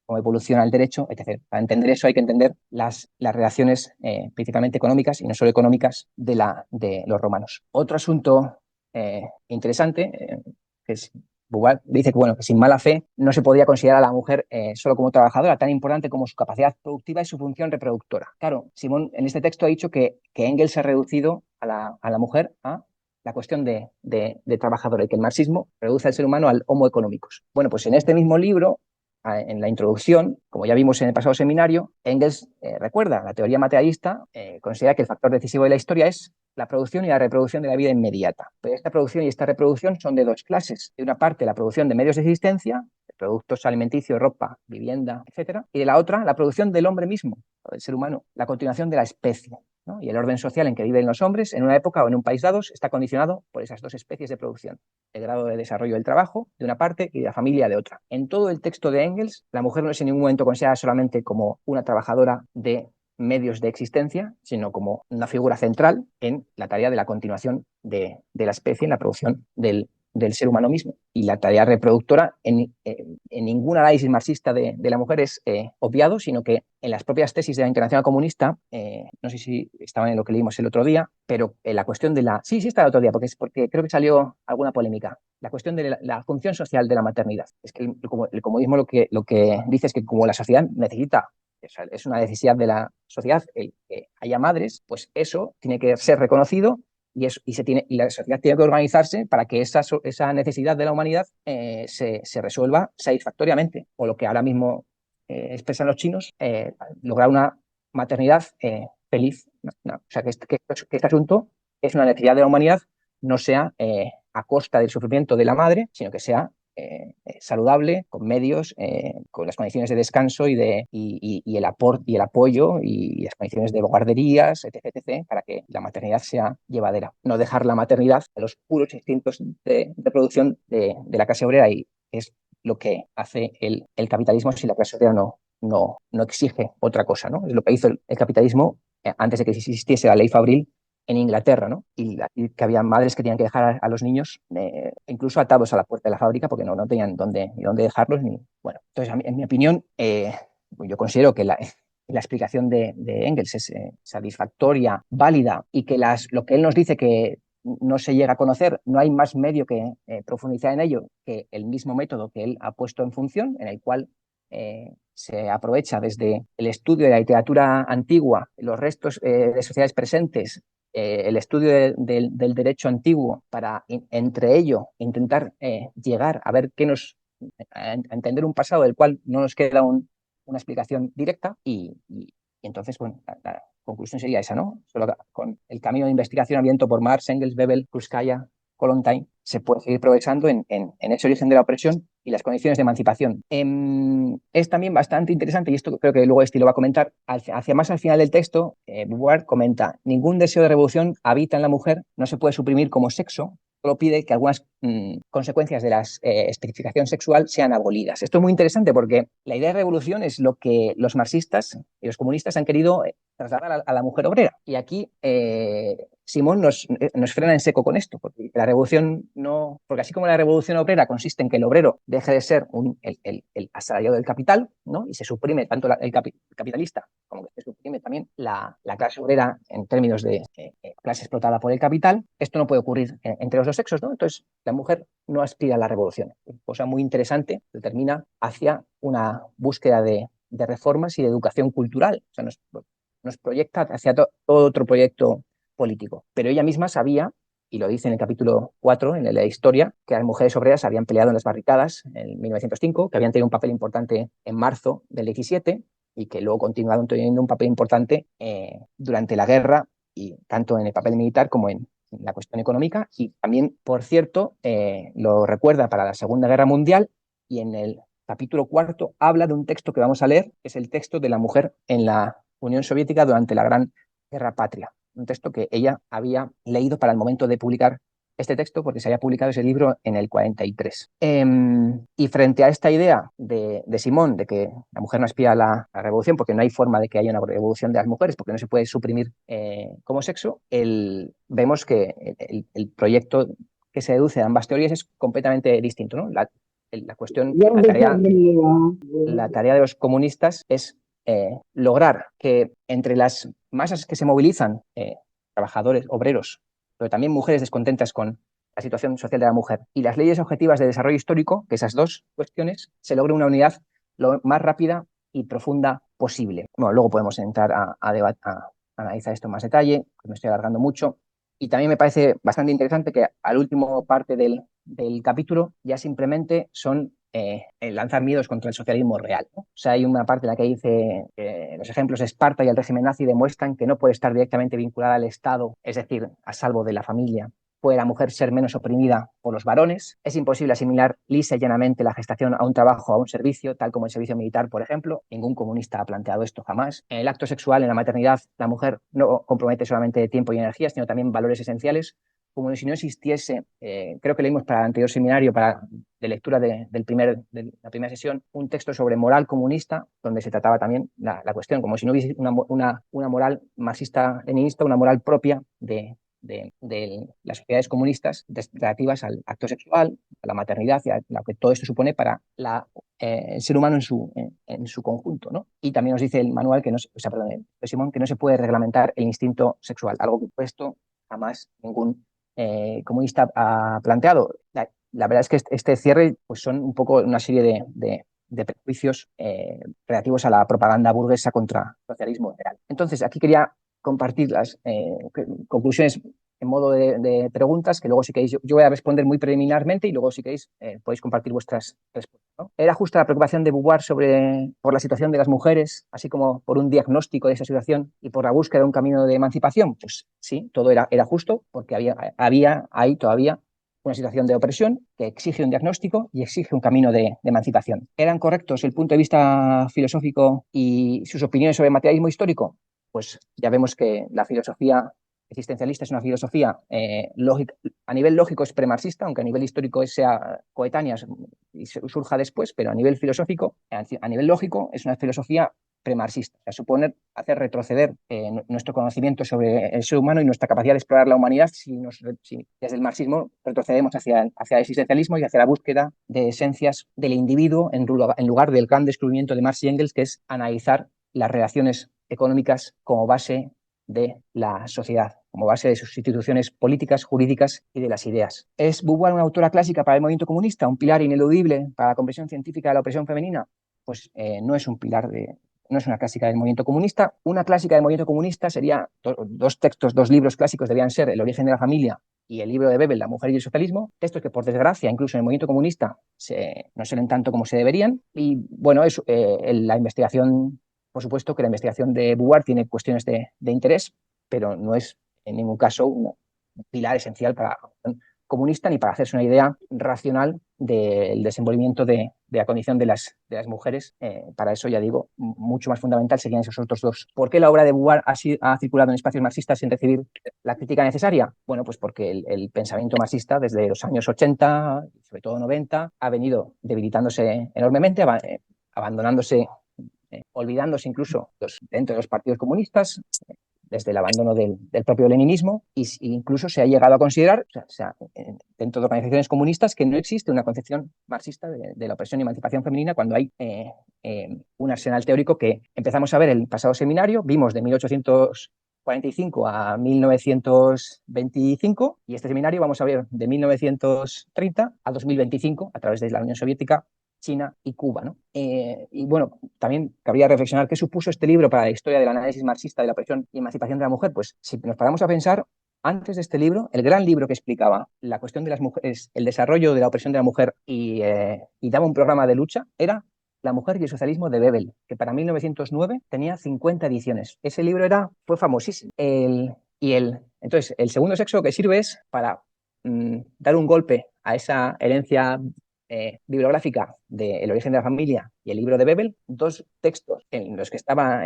cómo evoluciona el derecho, etc. Para entender eso hay que entender las relaciones principalmente económicas, y no solo económicas, de los romanos. Otro asunto interesante, que es Beauvoir dice que, bueno, que sin mala fe no se podía considerar a la mujer solo como trabajadora, tan importante como su capacidad productiva y su función reproductora. Claro, Simón en este texto ha dicho que Engels ha reducido a la mujer a la cuestión de trabajadora y que el marxismo reduce al ser humano al homo economicus. Bueno, pues en este mismo libro, en la introducción, como ya vimos en el pasado seminario, Engels recuerda, la teoría materialista considera que el factor decisivo de la historia es la producción y la reproducción de la vida inmediata. Pero esta producción y esta reproducción son de dos clases. De una parte, la producción de medios de existencia, de productos alimenticios, ropa, vivienda, etcétera, y de la otra, la producción del hombre mismo, del ser humano, la continuación de la especie. ¿No? Y el orden social en que viven los hombres en una época o en un país dado está condicionado por esas dos especies de producción. El grado de desarrollo del trabajo, de una parte, y de la familia, de otra. En todo el texto de Engels, la mujer no es en ningún momento considerada solamente como una trabajadora de medios de existencia, sino como una figura central en la tarea de la continuación de la especie, en la producción del ser humano mismo. Y la tarea reproductora en ningún análisis marxista de la mujer es obviado, sino que en las propias tesis de la Internacional Comunista, no sé si estaban en lo que leímos el otro día, pero en la cuestión de la... Sí, está el otro día, porque creo que salió alguna polémica. La cuestión de la función social de la maternidad. Es que el comunismo lo que dice es que como la sociedad necesita, es una necesidad de la sociedad el que haya madres, pues eso tiene que ser reconocido y la sociedad tiene que organizarse para que esa necesidad de la humanidad se resuelva satisfactoriamente. O lo que ahora mismo expresan los chinos, lograr una maternidad feliz. No. O sea, que este asunto es una necesidad de la humanidad, no sea a costa del sufrimiento de la madre, sino que sea saludable, con medios, con las condiciones de descanso y el aporte y el apoyo y las condiciones de guarderías, etc., para que la maternidad sea llevadera. No dejar la maternidad a los puros instintos de producción de la clase obrera, y es lo que hace el capitalismo si la clase obrera no exige otra cosa, ¿no? Es lo que hizo el capitalismo antes de que existiese la ley Fabril en Inglaterra, ¿no? Y que había madres que tenían que dejar a los niños incluso atados a la puerta de la fábrica porque no tenían ni dónde dejarlos. Bueno, entonces, en mi opinión, yo considero que la explicación de Engels es satisfactoria, válida, y que lo que él nos dice que no se llega a conocer, no hay más medio que profundizar en ello que el mismo método que él ha puesto en función, en el cual se aprovecha desde el estudio de la literatura antigua, los restos de sociedades presentes, el estudio del derecho antiguo, para entre ello intentar llegar a ver a entender un pasado del cual no nos queda una explicación directa y entonces, bueno, la conclusión sería esa, ¿no? Solo con el camino de investigación abierto por Marx, Engels, Bebel, Krupskaya, Kollontai, se puede seguir progresando en ese origen de la opresión y las condiciones de emancipación. Es también bastante interesante, y esto creo que luego lo va a comentar, hacia más al final del texto, Beauvoir comenta: ningún deseo de revolución habita en la mujer, no se puede suprimir como sexo, solo pide que algunas consecuencias de la especificación sexual sean abolidas. Esto es muy interesante porque la idea de revolución es lo que los marxistas y los comunistas han querido trasladar a la mujer obrera. Y aquí Simón nos frena en seco con esto, porque la revolución no, porque así como la revolución obrera consiste en que el obrero deje de ser el asalariado del capital, ¿no? Y se suprime tanto el capitalista como que se suprime también la clase obrera en términos de clase explotada por el capital, esto no puede ocurrir entre los dos sexos, ¿no? Entonces la mujer no aspira a la revolución. Cosa muy interesante, que termina hacia una búsqueda de reformas y de educación cultural. O sea, nos proyecta hacia todo otro proyecto político. Pero ella misma sabía, y lo dice en el capítulo 4, en la historia, que las mujeres obreras habían peleado en las barricadas en 1905, que habían tenido un papel importante en marzo del 17 y que luego continuaron teniendo un papel importante durante la guerra, y tanto en el papel militar como en la cuestión económica. Y también, por cierto, lo recuerda para la Segunda Guerra Mundial, y en el capítulo 4 habla de un texto que vamos a leer, que es el texto de la mujer en la Unión Soviética durante la Gran Guerra Patria. Un texto que ella había leído para el momento de publicar este texto, porque se había publicado ese libro en el 43. Y frente a esta idea de Simón de que la mujer no aspira a la revolución, porque no hay forma de que haya una revolución de las mujeres, porque no se puede suprimir como sexo, vemos que el proyecto que se deduce de ambas teorías es completamente distinto, ¿no? La tarea de los comunistas es lograr que entre las masas que se movilizan, trabajadores, obreros, pero también mujeres descontentas con la situación social de la mujer, y las leyes objetivas de desarrollo histórico, que esas dos cuestiones, se logre una unidad lo más rápida y profunda posible. Bueno, luego podemos entrar a analizar esto en más detalle, que me estoy alargando mucho. Y también me parece bastante interesante que al último parte del capítulo ya simplemente son lanzar miedos contra el socialismo real, ¿no? O sea, hay una parte en la que dice que los ejemplos de Esparta y el régimen nazi demuestran que no puede estar directamente vinculada al Estado, es decir, a salvo de la familia, puede la mujer ser menos oprimida por los varones. Es imposible asimilar lisa y llanamente la gestación a un trabajo, a un servicio, tal como el servicio militar, por ejemplo. Ningún comunista ha planteado esto jamás. En el acto sexual, en la maternidad, la mujer no compromete solamente tiempo y energía, sino también valores esenciales, como si no existiese, creo que leímos para el anterior seminario de lectura de la primera sesión, un texto sobre moral comunista, donde se trataba también la cuestión, como si no hubiese una moral marxista-leninista, una moral propia de las sociedades comunistas relativas al acto sexual, a la maternidad y a lo que todo esto supone para el ser humano en su conjunto, ¿no? Y también nos dice el manual, Simón, que no se puede reglamentar el instinto sexual, algo que esto jamás ningún comunista ha planteado. La verdad es que este cierre pues son un poco una serie de prejuicios relativos a la propaganda burguesa contra el socialismo real. Entonces, aquí quería compartir las conclusiones en modo de preguntas, que luego si queréis, yo voy a responder muy preliminarmente y luego si queréis podéis compartir vuestras respuestas, ¿no? Era justa la preocupación de Beauvoir por la situación de las mujeres, así como por un diagnóstico de esa situación y por la búsqueda de un camino de emancipación. Pues sí, todo era justo porque había ahí todavía una situación de opresión que exige un diagnóstico y exige un camino de emancipación. ¿Eran correctos el punto de vista filosófico y sus opiniones sobre el materialismo histórico? Pues ya vemos que la filosofía existencialista es una filosofía lógica, a nivel lógico es premarxista, aunque a nivel histórico sea coetánea y surja después, pero a nivel filosófico, a nivel lógico, es una filosofía premarxista, o sea, supone hacer retroceder nuestro conocimiento sobre el ser humano y nuestra capacidad de explorar la humanidad si desde el marxismo retrocedemos hacia el existencialismo y hacia la búsqueda de esencias del individuo en lugar del gran descubrimiento de Marx y Engels, que es analizar las relaciones económicas como base de la sociedad, como base de sus instituciones políticas, jurídicas y de las ideas. ¿Es Beauvoir una autora clásica para el movimiento comunista, un pilar ineludible para la comprensión científica de la opresión femenina? Pues no es un pilar no es una clásica del movimiento comunista. Una clásica del movimiento comunista sería dos libros clásicos debían ser El origen de la familia y el libro de Bebel, La mujer y el socialismo, textos que por desgracia incluso en el movimiento comunista no se leen tanto como se deberían. Y bueno, la investigación, por supuesto que la investigación de Beauvoir tiene cuestiones de interés, pero no es en ningún caso un pilar esencial para comunista ni para hacerse una idea racional del desenvolvimiento de la condición de las mujeres. Para eso, ya digo, mucho más fundamental serían esos otros dos. ¿Por qué la obra de Beauvoir ha circulado en espacios marxistas sin recibir la crítica necesaria? Bueno, pues porque el pensamiento marxista desde los años 80, sobre todo 90, ha venido debilitándose enormemente, abandonándose, olvidándose incluso dentro de los partidos comunistas, desde el abandono del propio leninismo, e incluso se ha llegado a considerar, dentro de organizaciones comunistas, que no existe una concepción marxista de la opresión y emancipación femenina cuando hay un arsenal teórico que empezamos a ver el pasado seminario, vimos de 1845 a 1925, y este seminario vamos a ver de 1930 a 2025 a través de la Unión Soviética, China y Cuba, ¿no? Y bueno, también cabría reflexionar qué supuso este libro para la historia del análisis marxista de la opresión y emancipación de la mujer. Pues si nos paramos a pensar, antes de este libro, el gran libro que explicaba la cuestión de las mujeres, el desarrollo de la opresión de la mujer y daba un programa de lucha, era La mujer y el socialismo de Bebel, que para 1909 tenía 50 ediciones. Ese libro fue famosísimo. Entonces, el segundo sexo que sirve es para dar un golpe a esa herencia bibliográfica de El origen de la familia y el libro de Bebel, dos textos en los que estaba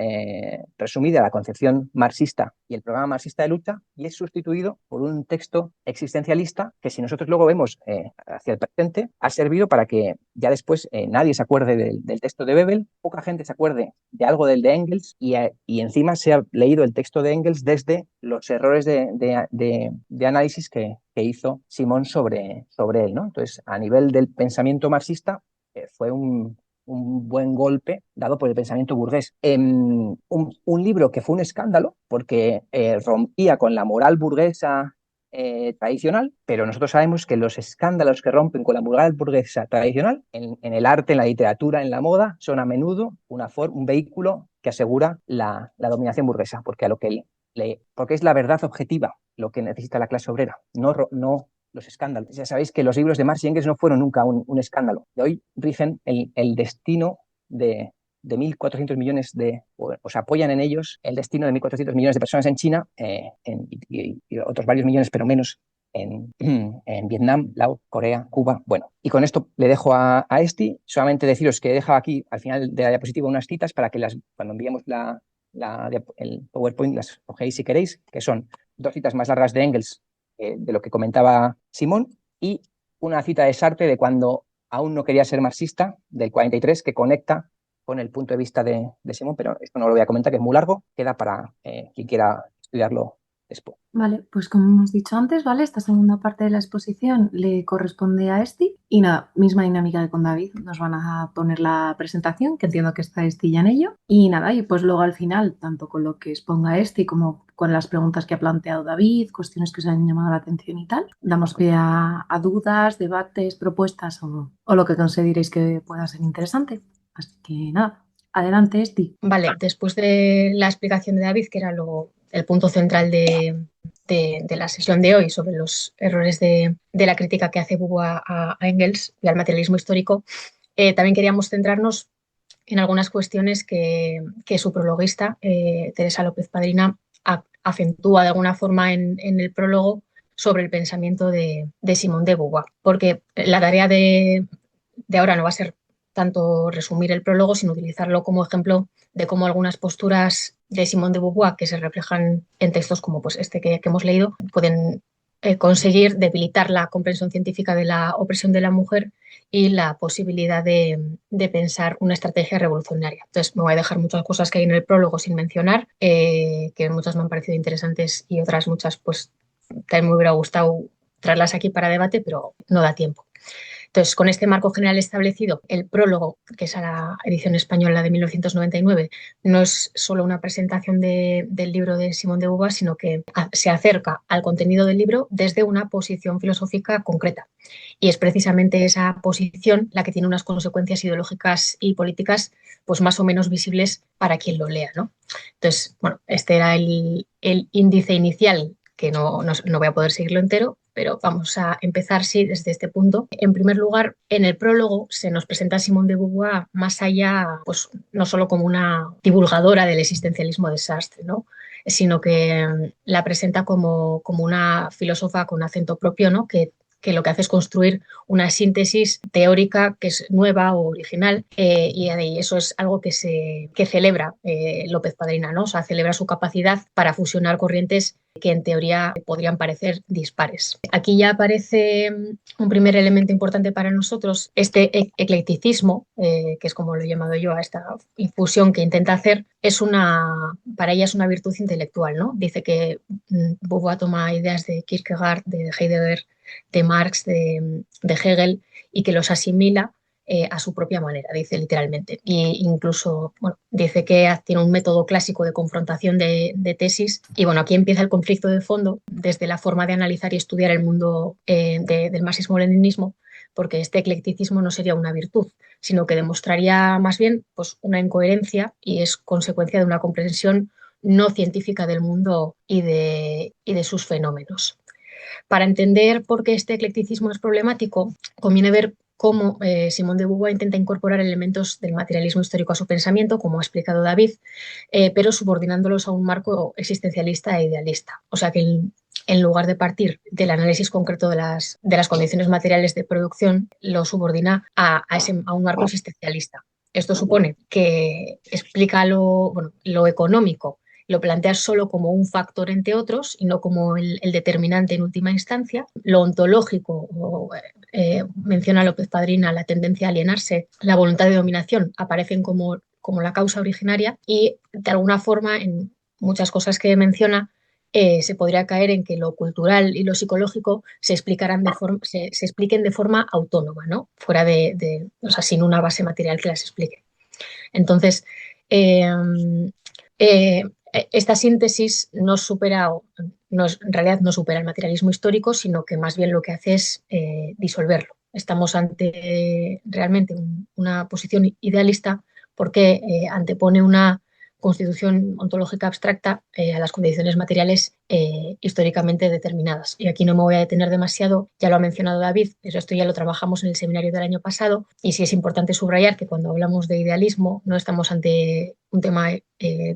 resumida la concepción marxista y el programa marxista de lucha, y es sustituido por un texto existencialista que, si nosotros luego vemos hacia el presente, ha servido para que ya después nadie se acuerde del texto de Bebel, poca gente se acuerde de algo del de Engels, y encima se ha leído el texto de Engels desde los errores de análisis que hizo Simón sobre él, ¿no? Entonces, a nivel del pensamiento marxista, fue un buen golpe dado por el pensamiento burgués. Un libro que fue un escándalo porque rompía con la moral burguesa tradicional, pero nosotros sabemos que los escándalos que rompen con la moral burguesa tradicional, en el arte, en la literatura, en la moda, son a menudo un vehículo que asegura la dominación burguesa, porque, porque es la verdad objetiva lo que necesita la clase obrera, no los escándalos. Ya sabéis que los libros de Marx y Engels no fueron nunca un escándalo. De hoy rigen el destino de 1.400 millones o se apoyan en ellos el destino de 1.400 millones de personas en China y otros varios millones, pero menos en Vietnam, Laos, Corea, Cuba. Bueno, y con esto le dejo a Esti. Solamente deciros que he dejado aquí al final de la diapositiva unas citas para que cuando enviemos el PowerPoint las cogéis si queréis, que son 2 citas más largas de Engels, de lo que comentaba Simón, y una cita de Sartre de cuando aún no quería ser marxista, del 43, que conecta con el punto de vista de Simón, pero esto no lo voy a comentar, que es muy largo, queda para quien quiera estudiarlo después. Vale, pues como hemos dicho antes, ¿vale? Esta segunda parte de la exposición le corresponde a Esti y nada, misma dinámica que con David, nos van a poner la presentación, que entiendo que está Esti ya en ello, y nada, y pues luego al final, tanto con lo que exponga Esti como con las preguntas que ha planteado David, cuestiones que os han llamado la atención y tal, damos pie a dudas, debates, propuestas o lo que consideréis que pueda ser interesante. Así que nada, adelante Esti. Vale, después de la explicación de David, que era el punto central de la sesión de hoy sobre los errores de la crítica que hace Beauvoir a Engels y al materialismo histórico, también queríamos centrarnos en algunas cuestiones que su prologuista, Teresa López Padrina, acentúa de alguna forma en el prólogo sobre el pensamiento de Simone de Beauvoir, porque la tarea de ahora no va a ser tanto resumir el prólogo, sino utilizarlo como ejemplo de cómo algunas posturas de Simone de Beauvoir, que se reflejan en textos como pues este que hemos leído, pueden conseguir debilitar la comprensión científica de la opresión de la mujer y la posibilidad de pensar una estrategia revolucionaria. Entonces, me voy a dejar muchas cosas que hay en el prólogo sin mencionar, que muchas me han parecido interesantes y otras muchas, pues, también me hubiera gustado traerlas aquí para debate, pero no da tiempo. Entonces, con este marco general establecido, el prólogo, que es a la edición española de 1999, no es solo una presentación del libro de Simone de Beauvoir, sino que se acerca al contenido del libro desde una posición filosófica concreta. Y es precisamente esa posición la que tiene unas consecuencias ideológicas y políticas pues más o menos visibles para quien lo lea, ¿no? Entonces, bueno, este era el índice inicial, que no voy a poder seguirlo entero, pero vamos a empezar, sí, desde este punto. En primer lugar, en el prólogo se nos presenta a Simone de Beauvoir más allá, pues no solo como una divulgadora del existencialismo de Sartre, ¿no?, sino que la presenta como una filósofa con acento propio, ¿no?, que lo que hace es construir una síntesis teórica que es nueva o original, y eso es algo que celebra López Padrina, ¿no? O sea, celebra su capacidad para fusionar corrientes que en teoría podrían parecer dispares. Aquí ya aparece un primer elemento importante para nosotros, este eclecticismo, que es como lo he llamado yo a esta infusión que intenta hacer, para ella es una virtud intelectual, ¿no? Dice que Beauvoir toma ideas de Kierkegaard, de Heidegger, de Marx, de Hegel, y que los asimila a su propia manera, dice literalmente. E incluso, bueno, dice que tiene un método clásico de confrontación de tesis. Y bueno, aquí empieza el conflicto de fondo desde la forma de analizar y estudiar el mundo del marxismo-leninismo, porque este eclecticismo no sería una virtud, sino que demostraría más bien pues, una incoherencia, y es consecuencia de una comprensión no científica del mundo y de sus fenómenos. Para entender por qué este eclecticismo es problemático, conviene ver cómo Simone de Beauvoir intenta incorporar elementos del materialismo histórico a su pensamiento, como ha explicado David, pero subordinándolos a un marco existencialista e idealista. O sea que en lugar de partir del análisis concreto de las condiciones materiales de producción, lo subordina a un marco existencialista. Esto supone que explica lo económico, lo plantea solo como un factor entre otros y no como el determinante en última instancia. Lo ontológico, menciona López Padrina, la tendencia a alienarse, la voluntad de dominación, aparecen como la causa originaria, y de alguna forma en muchas cosas que menciona se podría caer en que lo cultural y lo psicológico se expliquen de forma autónoma, ¿no?, fuera o sea, sin una base material que las explique. Entonces, esta síntesis no supera en realidad no supera el materialismo histórico, sino que más bien lo que hace es disolverlo. Estamos ante realmente una posición idealista porque antepone una constitución ontológica abstracta a las condiciones materiales históricamente determinadas. Y aquí no me voy a detener demasiado, ya lo ha mencionado David, pero esto ya lo trabajamos en el seminario del año pasado, y sí es importante subrayar que cuando hablamos de idealismo no estamos ante un tema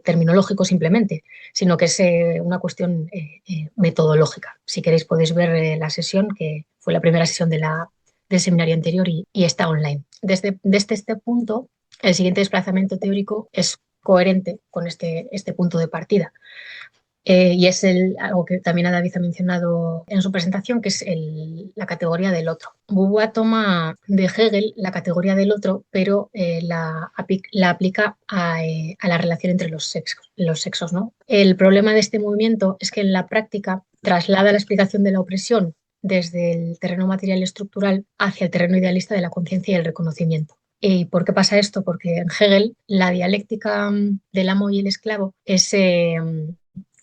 terminológico simplemente, sino que es una cuestión metodológica. Si queréis podéis ver la sesión, que fue la primera sesión del seminario anterior y está online. Desde este punto, el siguiente desplazamiento teórico es coherente con este punto de partida. Y es algo que también David ha mencionado en su presentación, que es la categoría del otro. Beauvoir toma de Hegel la categoría del otro, pero la aplica a la relación entre los sexos, ¿no? El problema de este movimiento es que en la práctica traslada la explicación de la opresión desde el terreno material estructural hacia el terreno idealista de la conciencia y el reconocimiento. ¿Y por qué pasa esto? Porque en Hegel la dialéctica del amo y el esclavo es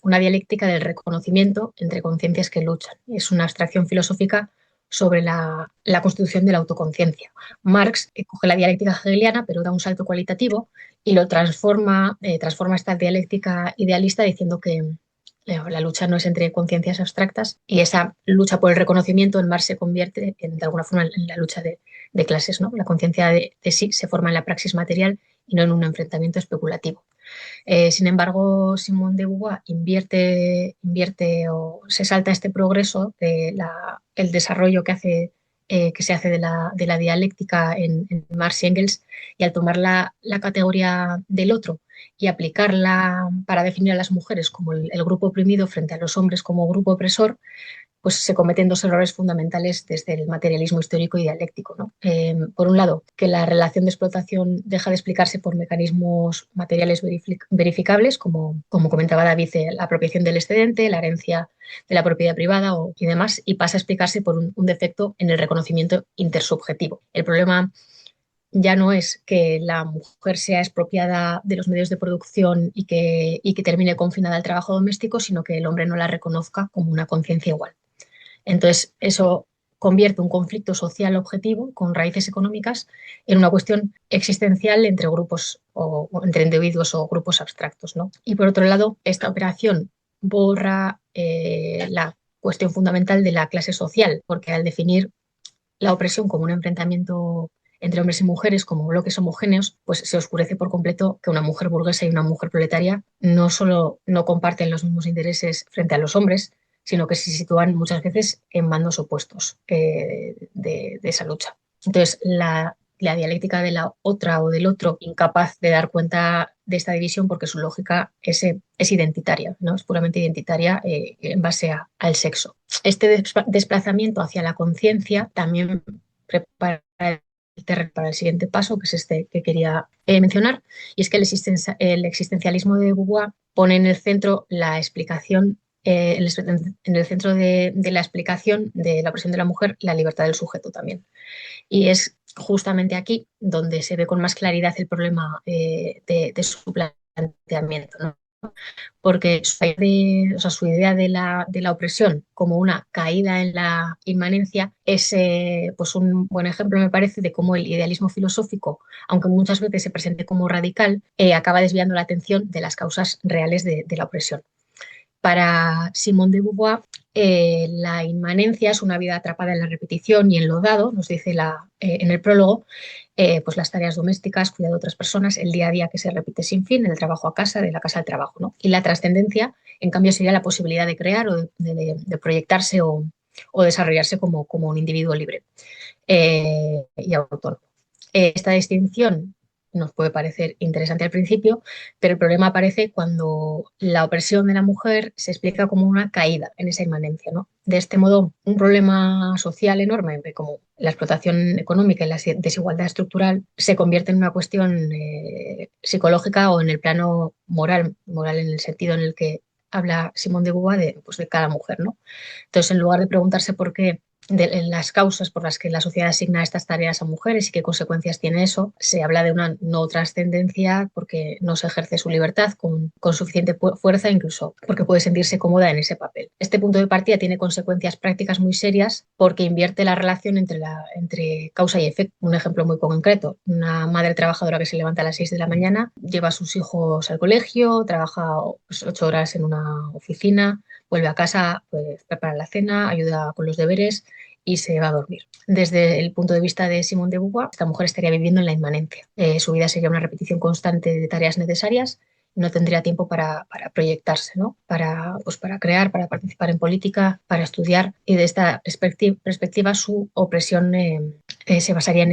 una dialéctica del reconocimiento entre conciencias que luchan. Es una abstracción filosófica sobre la constitución de la autoconciencia. Marx coge la dialéctica hegeliana, pero da un salto cualitativo y lo transforma esta dialéctica idealista diciendo que la lucha no es entre conciencias abstractas, y esa lucha por el reconocimiento en Marx se convierte de alguna forma en la lucha de clases, ¿no? La conciencia de sí se forma en la praxis material y no en un enfrentamiento especulativo. Sin embargo, Simone de Beauvoir invierte o se salta este progreso el desarrollo que se hace de la dialéctica en Marx y Engels, y al tomar la categoría del otro y aplicarla para definir a las mujeres como el grupo oprimido frente a los hombres como grupo opresor, pues se cometen dos errores fundamentales desde el materialismo histórico y dialéctico, ¿no? Por un lado, que la relación de explotación deja de explicarse por mecanismos materiales verificables, como comentaba David, la apropiación del excedente, la herencia de la propiedad privada y demás, y pasa a explicarse por un defecto en el reconocimiento intersubjetivo. El problema ya no es que la mujer sea expropiada de los medios de producción y que termine confinada al trabajo doméstico, sino que el hombre no la reconozca como una conciencia igual. Entonces, eso convierte un conflicto social objetivo con raíces económicas en una cuestión existencial entre grupos o entre individuos o grupos abstractos, ¿no? Y por otro lado, esta operación borra la cuestión fundamental de la clase social, porque al definir la opresión como un enfrentamiento entre hombres y mujeres como bloques homogéneos, pues se oscurece por completo que una mujer burguesa y una mujer proletaria no solo no comparten los mismos intereses frente a los hombres, sino que se sitúan muchas veces en bandos opuestos de esa lucha. Entonces, la dialéctica de la otra o del otro, incapaz de dar cuenta de esta división porque su lógica es identitaria, ¿no? Es puramente identitaria en base al sexo. Este desplazamiento hacia la conciencia también prepara el terreno para el siguiente paso, que es este que quería mencionar, y es que el existencialismo de Beauvoir pone en el centro la explicación, en el centro de la explicación de la opresión de la mujer, la libertad del sujeto también. Y es justamente aquí donde se ve con más claridad el problema de su planteamiento, ¿no? Porque su idea de la opresión como una caída en la inmanencia es pues un buen ejemplo, me parece, de cómo el idealismo filosófico, aunque muchas veces se presente como radical, acaba desviando la atención de las causas reales de la opresión. Para Simone de Beauvoir, la inmanencia es una vida atrapada en la repetición y en lo dado, nos dice en el prólogo, pues las tareas domésticas, cuidado de otras personas, el día a día que se repite sin fin, el trabajo a casa, de la casa al trabajo, ¿no? Y la trascendencia, en cambio, sería la posibilidad de crear o de proyectarse o desarrollarse como un individuo libre y autónomo. Esta distinción nos puede parecer interesante al principio, pero el problema aparece cuando la opresión de la mujer se explica como una caída en esa inmanencia, ¿no? De este modo, un problema social enorme, como la explotación económica y la desigualdad estructural, se convierte en una cuestión psicológica o en el plano moral en el sentido en el que habla Simone de Beauvoir de cada mujer, ¿no? Entonces, en lugar de preguntarse por qué las causas por las que la sociedad asigna estas tareas a mujeres y qué consecuencias tiene eso. Se habla de una no trascendencia porque no se ejerce su libertad con suficiente fuerza, incluso porque puede sentirse cómoda en ese papel. Este punto de partida tiene consecuencias prácticas muy serias porque invierte la relación entre causa y efecto. Un ejemplo muy concreto: una madre trabajadora que se levanta a las 6 de la mañana, lleva a sus hijos al colegio, trabaja 8 horas en una oficina, vuelve a casa, pues prepara la cena, ayuda con los deberes y se va a dormir. Desde el punto de vista de Simone de Beauvoir, esta mujer estaría viviendo en la inmanencia. Su vida sería una repetición constante de tareas necesarias y no tendría tiempo para proyectarse, ¿no? Pues para crear, para participar en política, para estudiar. Y de esta perspectiva su opresión se basaría en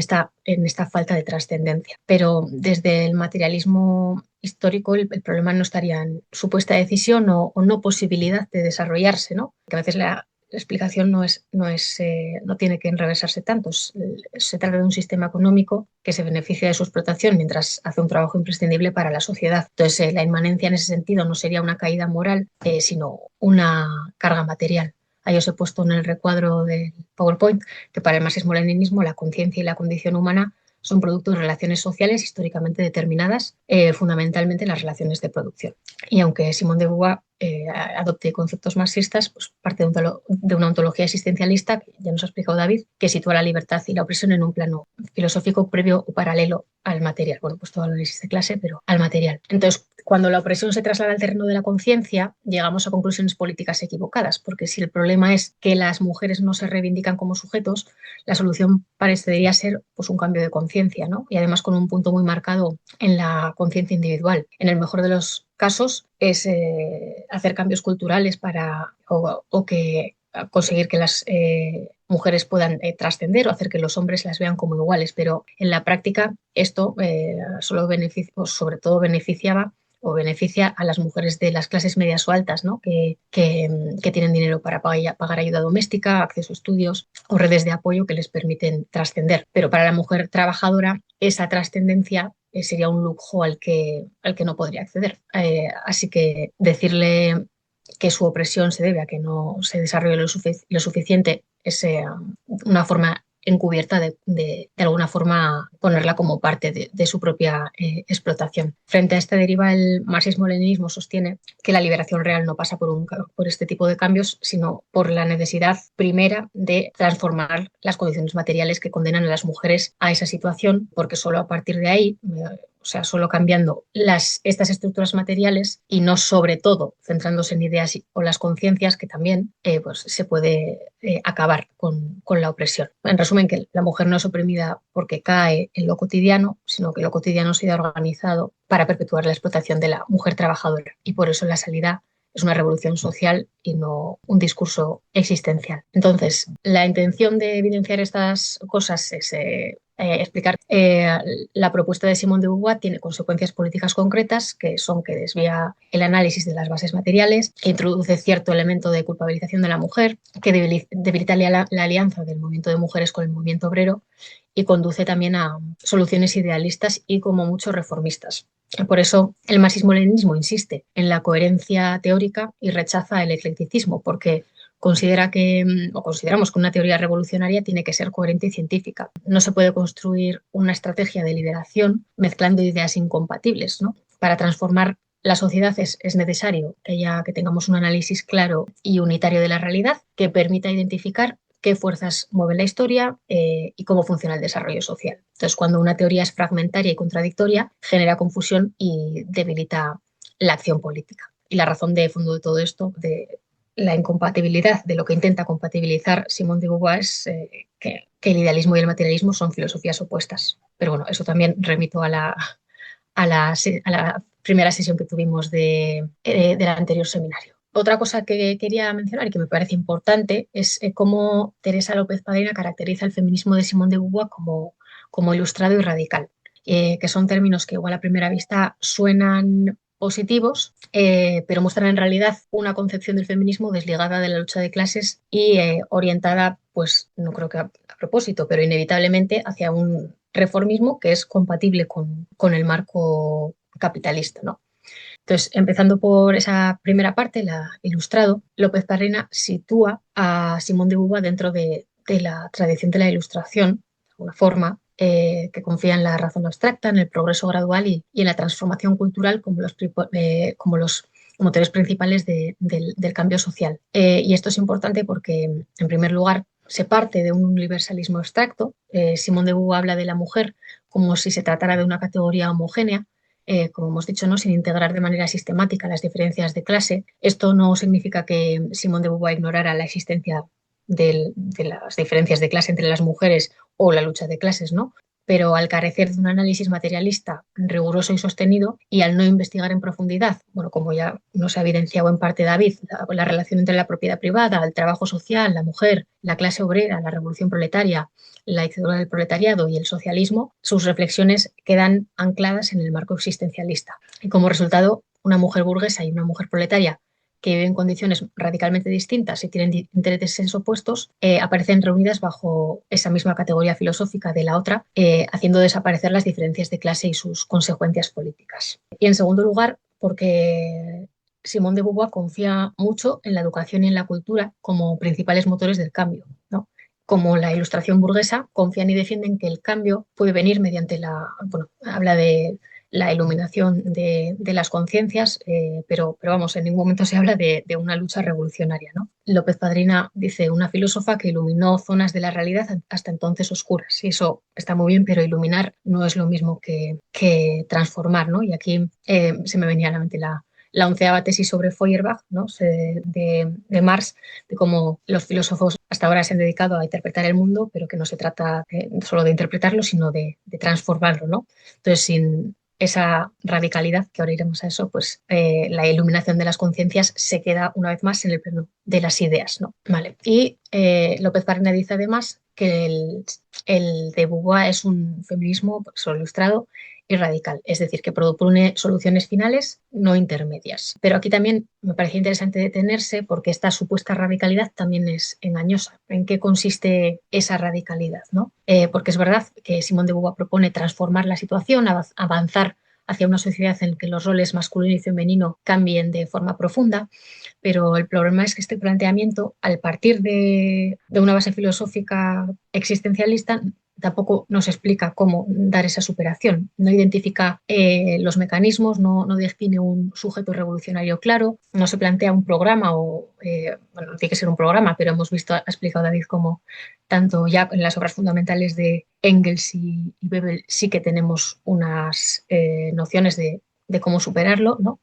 esta falta de trascendencia. Pero desde el materialismo histórico el problema no estaría en supuesta decisión o no posibilidad de desarrollarse, ¿no? Que a veces la explicación no tiene que enrevesarse tanto. Se trata de un sistema económico que se beneficia de su explotación mientras hace un trabajo imprescindible para la sociedad. Entonces, la inmanencia en ese sentido no sería una caída moral, sino una carga material. Ahí os he puesto en el recuadro del PowerPoint que para el marxismo-leninismo la conciencia y la condición humana son producto de relaciones sociales históricamente determinadas, fundamentalmente las relaciones de producción. Y aunque Simone de Beauvoir adopte conceptos marxistas, pues parte de una ontología existencialista, que ya nos ha explicado David, que sitúa la libertad y la opresión en un plano filosófico previo o paralelo al material. Bueno, pues todo el análisis de clase, pero al material. Entonces, cuando la opresión se traslada al terreno de la conciencia, llegamos a conclusiones políticas equivocadas, porque si el problema es que las mujeres no se reivindican como sujetos, la solución parecería ser pues un cambio de conciencia, ¿no? Y además con un punto muy marcado en la conciencia individual. En el mejor de los casos es hacer cambios culturales o que conseguir que las mujeres puedan trascender o hacer que los hombres las vean como iguales, pero en la práctica esto sobre todo beneficiaba o beneficia a las mujeres de las clases medias o altas, ¿no? que tienen dinero para pagar ayuda doméstica, acceso a estudios o redes de apoyo que les permiten trascender. Pero para la mujer trabajadora esa trascendencia sería un lujo al que no podría acceder. Así que decirle que su opresión se debe a que no se desarrolle lo suficiente es una forma encubierta de alguna forma ponerla como parte de su propia explotación. Frente a esta deriva, el marxismo-leninismo sostiene que la liberación real no pasa por este tipo de cambios, sino por la necesidad primera de transformar las condiciones materiales que condenan a las mujeres a esa situación, porque solo a partir de ahí, o sea, solo cambiando estas estructuras materiales y no sobre todo centrándose en ideas o las conciencias, que también pues se puede acabar con la opresión. En resumen, que la mujer no es oprimida porque cae en lo cotidiano, sino que lo cotidiano se ha organizado para perpetuar la explotación de la mujer trabajadora. Y por eso la salida es una revolución social y no un discurso existencial. Entonces, la intención de evidenciar estas cosas es explicar la propuesta de Simone de Beauvoir tiene consecuencias políticas concretas, que son que desvía el análisis de las bases materiales, que introduce cierto elemento de culpabilización de la mujer, que debilita la alianza del movimiento de mujeres con el movimiento obrero y conduce también a soluciones idealistas y como mucho reformistas. Por eso el marxismo-leninismo insiste en la coherencia teórica y rechaza el eclecticismo, porque consideramos que una teoría revolucionaria tiene que ser coherente y científica. No se puede construir una estrategia de liberación mezclando ideas incompatibles, ¿no? Para transformar la sociedad es necesario que tengamos un análisis claro y unitario de la realidad que permita identificar qué fuerzas mueven la historia y cómo funciona el desarrollo social. Entonces, cuando una teoría es fragmentaria y contradictoria, genera confusión y debilita la acción política. Y la razón de fondo de todo esto, de la incompatibilidad, de lo que intenta compatibilizar Simone de Beauvoir, es que el idealismo y el materialismo son filosofías opuestas. Pero bueno, eso también remito a la primera sesión que tuvimos del anterior seminario. Otra cosa que quería mencionar y que me parece importante es cómo Teresa López Padrina caracteriza el feminismo de Simone de Beauvoir como ilustrado y radical, que son términos que igual a primera vista suenan positivos, pero muestran en realidad una concepción del feminismo desligada de la lucha de clases y orientada, pues no creo que a propósito, pero inevitablemente hacia un reformismo que es compatible con el marco capitalista, ¿no? Entonces, empezando por esa primera parte, la ilustrado, López Padrina sitúa a Simone de Beauvoir dentro de de la tradición de la Ilustración, de alguna forma, que confía en la razón abstracta, en el progreso gradual y en la transformación cultural como los motores principales del cambio social. Y esto es importante porque, en primer lugar, se parte de un universalismo abstracto. Simone de Beauvoir habla de la mujer como si se tratara de una categoría homogénea, como hemos dicho, ¿no? Sin integrar de manera sistemática las diferencias de clase. Esto no significa que Simone de Beauvoir ignorara la existencia de las diferencias de clase entre las mujeres o la lucha de clases, ¿no? Pero al carecer de un análisis materialista riguroso y sostenido y al no investigar en profundidad, bueno, como ya nos ha evidenciado en parte David, la relación entre la propiedad privada, el trabajo social, la mujer, la clase obrera, la revolución proletaria, la dictadura del proletariado y el socialismo, sus reflexiones quedan ancladas en el marco existencialista. Y como resultado, una mujer burguesa y una mujer proletaria que viven en condiciones radicalmente distintas y tienen intereses opuestos, aparecen reunidas bajo esa misma categoría filosófica de la otra, haciendo desaparecer las diferencias de clase y sus consecuencias políticas. Y en segundo lugar, porque Simone de Beauvoir confía mucho en la educación y en la cultura como principales motores del cambio, ¿no? Como la Ilustración burguesa, confían y defienden que el cambio puede venir mediante habla de la iluminación de las conciencias, pero vamos, en ningún momento se habla de una lucha revolucionaria, ¿no? López Padrina dice, una filósofa que iluminó zonas de la realidad hasta entonces oscuras. Y eso está muy bien, pero iluminar no es lo mismo que transformar, ¿no? Y aquí se me venía a la mente la 11ª tesis sobre Feuerbach, ¿no? de Marx, de cómo los filósofos hasta ahora se han dedicado a interpretar el mundo, pero que no se trata solo de interpretarlo, sino de transformarlo, ¿no? Entonces, sin esa radicalidad, que ahora iremos a eso, pues la iluminación de las conciencias se queda una vez más en el plano de las ideas, ¿no? Vale. Y López Barrena dice además que el de Beauvoir es un feminismo solo ilustrado y radical, es decir, que propone soluciones finales, no intermedias. Pero aquí también me parece interesante detenerse porque esta supuesta radicalidad también es engañosa. ¿En qué consiste esa radicalidad, ¿no? Porque es verdad que Simone de Beauvoir propone transformar la situación, avanzar hacia una sociedad en la que los roles masculino y femenino cambien de forma profunda, pero el problema es que este planteamiento, al partir de una base filosófica existencialista, tampoco nos explica cómo dar esa superación. No identifica los mecanismos, no define un sujeto revolucionario claro, no se plantea un programa bueno, no tiene que ser un programa, pero hemos visto, ha explicado David, cómo tanto ya en las obras fundamentales de Engels y Bebel sí que tenemos unas nociones de cómo superarlo, ¿no?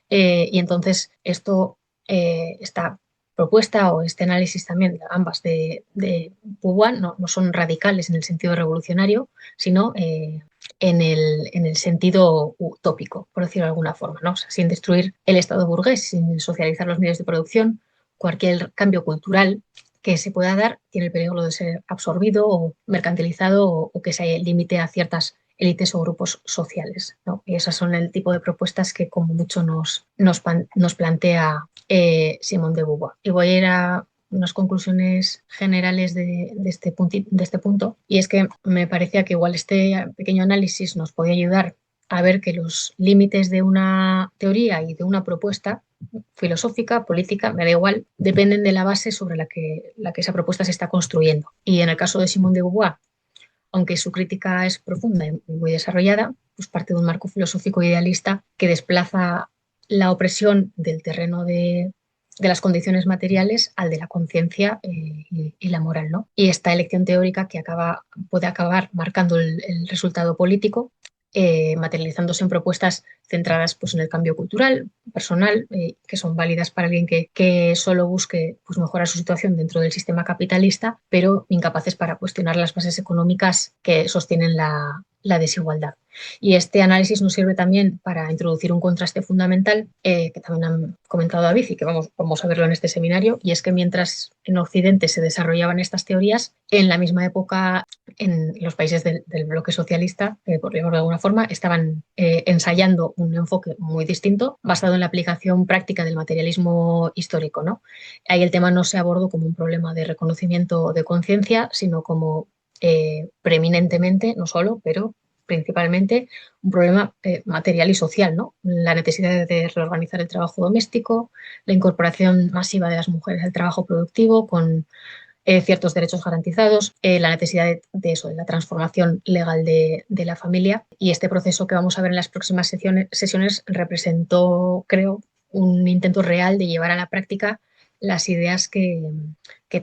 Y entonces esta propuesta o este análisis también, ambas de Beauvoir, no son radicales en el sentido revolucionario, sino en el sentido utópico, por decirlo de alguna forma, ¿no? O sea, sin destruir el Estado burgués, sin socializar los medios de producción, cualquier cambio cultural que se pueda dar tiene el peligro de ser absorbido o mercantilizado o que se limite a ciertas élites o grupos sociales, ¿no? Y esas son el tipo de propuestas que como mucho nos plantea Simone de Beauvoir. Y voy a ir a unas conclusiones generales de este punto, y es que me parecía que igual este pequeño análisis nos podía ayudar a ver que los límites de una teoría y de una propuesta filosófica, política, me da igual, dependen de la base sobre la que esa propuesta se está construyendo. Y en el caso de Simone de Beauvoir, aunque su crítica es profunda y muy desarrollada, pues parte de un marco filosófico idealista que desplaza la opresión del terreno de las condiciones materiales al de la conciencia y la moral, ¿no? Y esta elección teórica que puede acabar marcando el resultado político, materializándose en propuestas centradas pues, en el cambio cultural, personal, que son válidas para alguien que solo busque pues, mejorar su situación dentro del sistema capitalista, pero incapaces para cuestionar las bases económicas que sostienen la desigualdad. Y este análisis nos sirve también para introducir un contraste fundamental que también han comentado David y que vamos a verlo en este seminario, y es que mientras en Occidente se desarrollaban estas teorías, en la misma época en los países del bloque socialista, por llamarlo de alguna forma, estaban ensayando un enfoque muy distinto basado en la aplicación práctica del materialismo histórico, ¿no? Ahí el tema no se abordó como un problema de reconocimiento de conciencia, sino como preeminentemente, no solo, pero principalmente un problema material y social, ¿no? La necesidad de reorganizar el trabajo doméstico, la incorporación masiva de las mujeres al trabajo productivo con ciertos derechos garantizados, la necesidad de eso, de la transformación legal de la familia. Y este proceso que vamos a ver en las próximas sesiones representó, creo, un intento real de llevar a la práctica las ideas que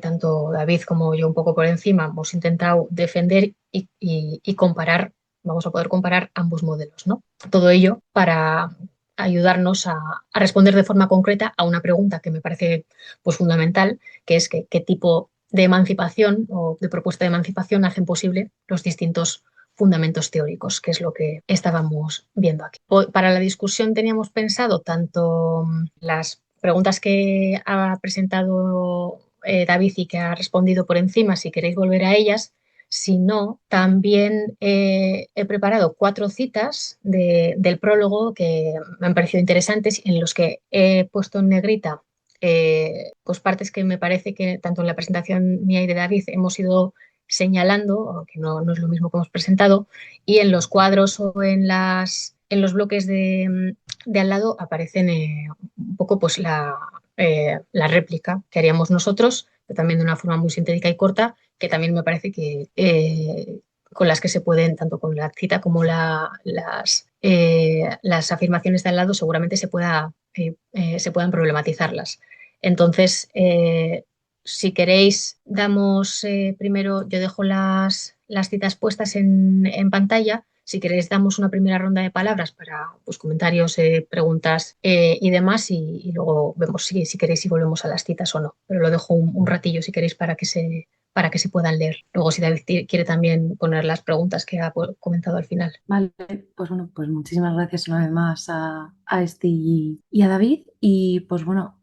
tanto David como yo un poco por encima hemos intentado defender y comparar, vamos a poder comparar ambos modelos, ¿no? Todo ello para ayudarnos a responder de forma concreta a una pregunta que me parece pues, fundamental, que es qué tipo de emancipación o de propuesta de emancipación hacen posible los distintos fundamentos teóricos, que es lo que estábamos viendo aquí. Para la discusión teníamos pensado tanto las preguntas que ha presentado David y que ha respondido por encima, si queréis volver a ellas. Si no, también he preparado 4 citas del prólogo que me han parecido interesantes, en los que he puesto en negrita pues partes que me parece que tanto en la presentación mía y de David hemos ido señalando, que no es lo mismo que hemos presentado, y en los cuadros o en los bloques de al lado aparecen un poco pues la réplica que haríamos nosotros, pero también de una forma muy sintética y corta, que también me parece que con las que se pueden, tanto con la cita como las afirmaciones de al lado, seguramente se puedan problematizarlas. Entonces, si queréis, damos primero, yo dejo las citas puestas en pantalla. Si queréis, damos una primera ronda de palabras para pues, comentarios, preguntas y demás, y luego vemos si queréis si volvemos a las citas o no. Pero lo dejo un ratillo si queréis para que se puedan leer. Luego, si David quiere también poner las preguntas que ha comentado al final. Vale, pues bueno, pues muchísimas gracias una vez más a Esti y a David. Y pues bueno,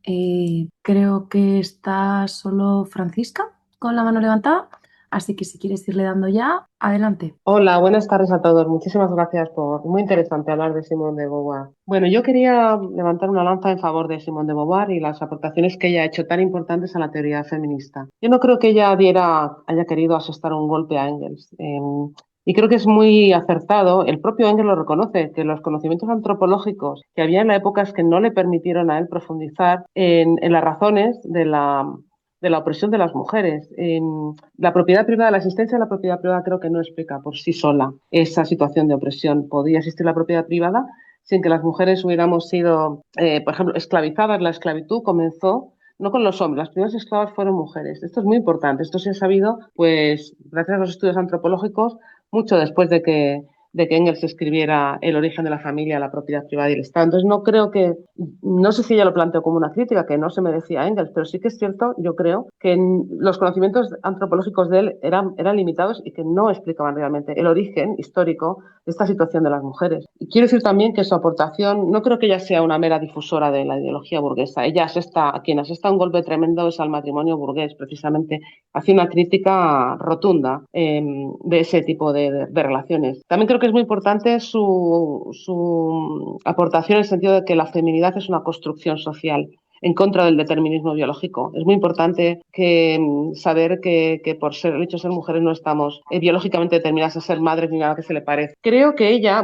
creo que está solo Francisca con la mano levantada, así que si quieres irle dando ya, adelante. Hola, buenas tardes a todos. Muchísimas gracias por... Muy interesante hablar de Simone de Beauvoir. Bueno, yo quería levantar una lanza en favor de Simone de Beauvoir y las aportaciones que ella ha hecho tan importantes a la teoría feminista. Yo no creo que ella haya querido asestar un golpe a Engels. Y creo que es muy acertado, el propio Engels lo reconoce, que los conocimientos antropológicos que había en la época es que no le permitieron a él profundizar en las razones de la opresión de las mujeres. La propiedad privada, la existencia de la propiedad privada creo que no explica por sí sola esa situación de opresión. Podría existir la propiedad privada sin que las mujeres hubiéramos sido, por ejemplo, esclavizadas. La esclavitud comenzó no con los hombres, las primeras esclavas fueron mujeres. Esto es muy importante, esto se ha sabido, pues, gracias a los estudios antropológicos, mucho después de que Engels escribiera El origen de la familia, la propiedad privada y el Estado. Entonces no sé si ella lo planteó como una crítica, que no se merecía a Engels, pero sí que es cierto, yo creo, que los conocimientos antropológicos de él eran limitados y que no explicaban realmente el origen histórico de esta situación de las mujeres. Y quiero decir también que su aportación, no creo que ella sea una mera difusora de la ideología burguesa. A quien asesta un golpe tremendo es al matrimonio burgués, precisamente. Hace una crítica rotunda de ese tipo de relaciones. También creo que es muy importante su aportación en el sentido de que la feminidad es una construcción social en contra del determinismo biológico. Es muy importante saber que por el hecho de ser mujeres no estamos biológicamente determinadas a ser madres ni nada que se le parezca. Creo que ella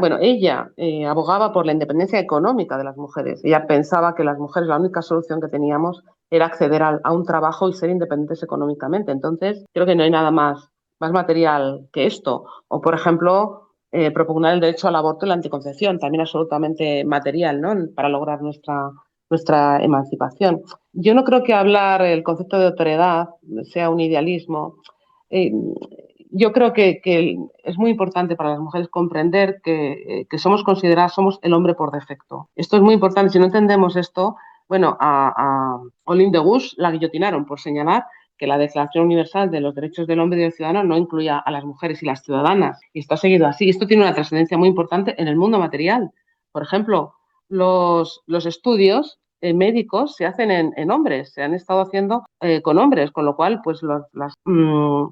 abogaba por la independencia económica de las mujeres. Ella pensaba que las mujeres la única solución que teníamos era acceder a un trabajo y ser independientes económicamente. Entonces, creo que no hay nada más material que esto. O, por ejemplo, propugnar el derecho al aborto y la anticoncepción, también absolutamente material, ¿no? Para lograr nuestra emancipación. Yo no creo que hablar el concepto de autoridad sea un idealismo. Yo creo que es muy importante para las mujeres comprender que somos el hombre por defecto. Esto es muy importante. Si no entendemos esto, bueno, a Olympe de Gouges la guillotinaron por señalar que la Declaración Universal de los Derechos del Hombre y del Ciudadano no incluía a las mujeres y las ciudadanas. Y esto ha seguido así. Esto tiene una trascendencia muy importante en el mundo material. Por ejemplo, los estudios médicos se hacen en hombres, se han estado haciendo con hombres, con lo cual pues las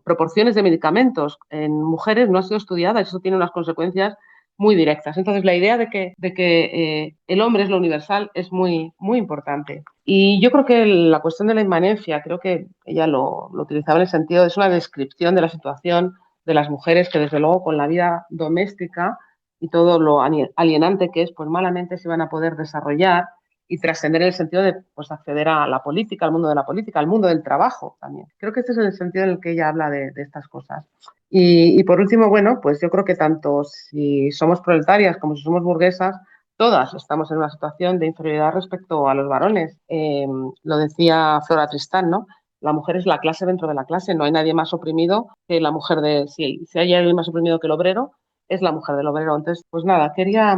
proporciones de medicamentos en mujeres no han sido estudiadas. Eso tiene unas consecuencias muy directas. Entonces, la idea de que el hombre es lo universal es muy, muy importante. Y yo creo que la cuestión de la inmanencia, creo que ella lo utilizaba en el sentido, es una descripción de la situación de las mujeres que, desde luego, con la vida doméstica y todo lo alienante que es, pues malamente se van a poder desarrollar y trascender en el sentido de pues, acceder a la política, al mundo de la política, al mundo del trabajo también. Creo que este es el sentido en el que ella habla de estas cosas. Y por último, bueno, pues yo creo que tanto si somos proletarias como si somos burguesas, todas estamos en una situación de inferioridad respecto a los varones. Lo decía Flora Tristán, ¿no? La mujer es la clase dentro de la clase, no hay nadie más oprimido que la mujer de... Si hay alguien más oprimido que el obrero, es la mujer del obrero. Entonces, pues nada, quería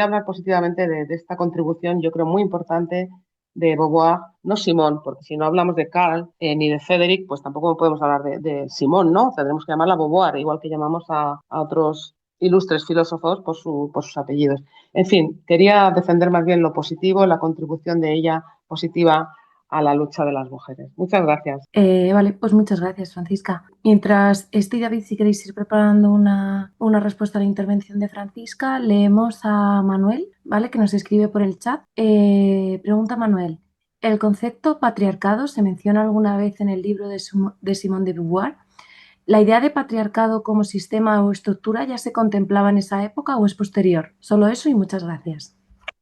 hablar positivamente de esta contribución, yo creo muy importante, de Beauvoir, no Simón, porque si no hablamos de Karl ni de Frederick, pues tampoco podemos hablar de Simón, ¿no? Tendremos que llamarla Beauvoir, igual que llamamos a otros ilustres filósofos por sus apellidos. En fin, quería defender más bien lo positivo, la contribución de ella positiva a la lucha de las mujeres. Muchas gracias. Vale, pues muchas gracias, Francisca. Mientras estoy, David, si queréis ir preparando una respuesta a la intervención de Francisca, leemos a Manuel, ¿vale? Que nos escribe por el chat. Pregunta Manuel, ¿el concepto patriarcado se menciona alguna vez en el libro de Simone de Beauvoir? ¿La idea de patriarcado como sistema o estructura ya se contemplaba en esa época o es posterior? Solo eso y muchas gracias.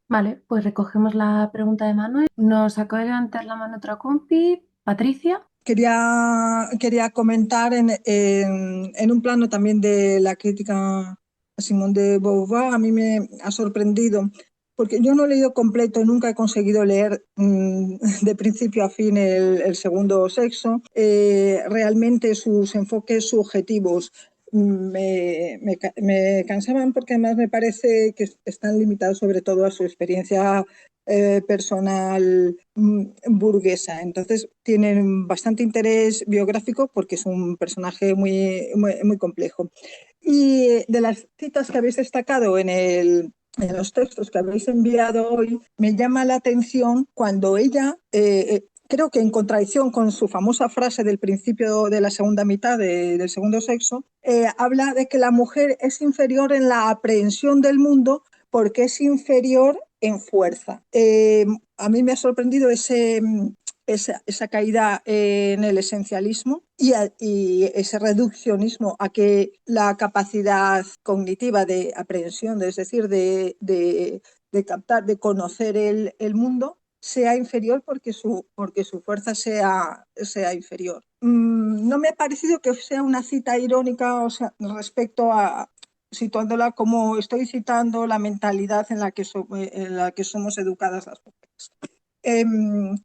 Vale, pues recogemos la pregunta de Manuel. Nos acaba de levantar la mano otra compi, Patricia. Quería comentar en un plano también de la crítica a Simone de Beauvoir. A mí me ha sorprendido, porque yo no he leído completo, nunca he conseguido leer de principio a fin el segundo sexo. Realmente sus enfoques subjetivos me cansaban, porque además me parece que están limitados sobre todo a su experiencia personal burguesa. Entonces tienen bastante interés biográfico porque es un personaje muy complejo. Y de las citas que habéis destacado en los textos que habéis enviado hoy, me llama la atención cuando ella, creo que en contradicción con su famosa frase del principio de la segunda mitad del segundo sexo, habla de que la mujer es inferior en la aprehensión del mundo porque es inferior en fuerza. A mí me ha sorprendido esa caída en el esencialismo y ese reduccionismo a que la capacidad cognitiva de aprehensión, es decir, de captar, de conocer el mundo, sea inferior porque su fuerza sea inferior. No me ha parecido que sea una cita irónica, o sea, respecto a, situándola como estoy citando la mentalidad en la que somos educadas las mujeres.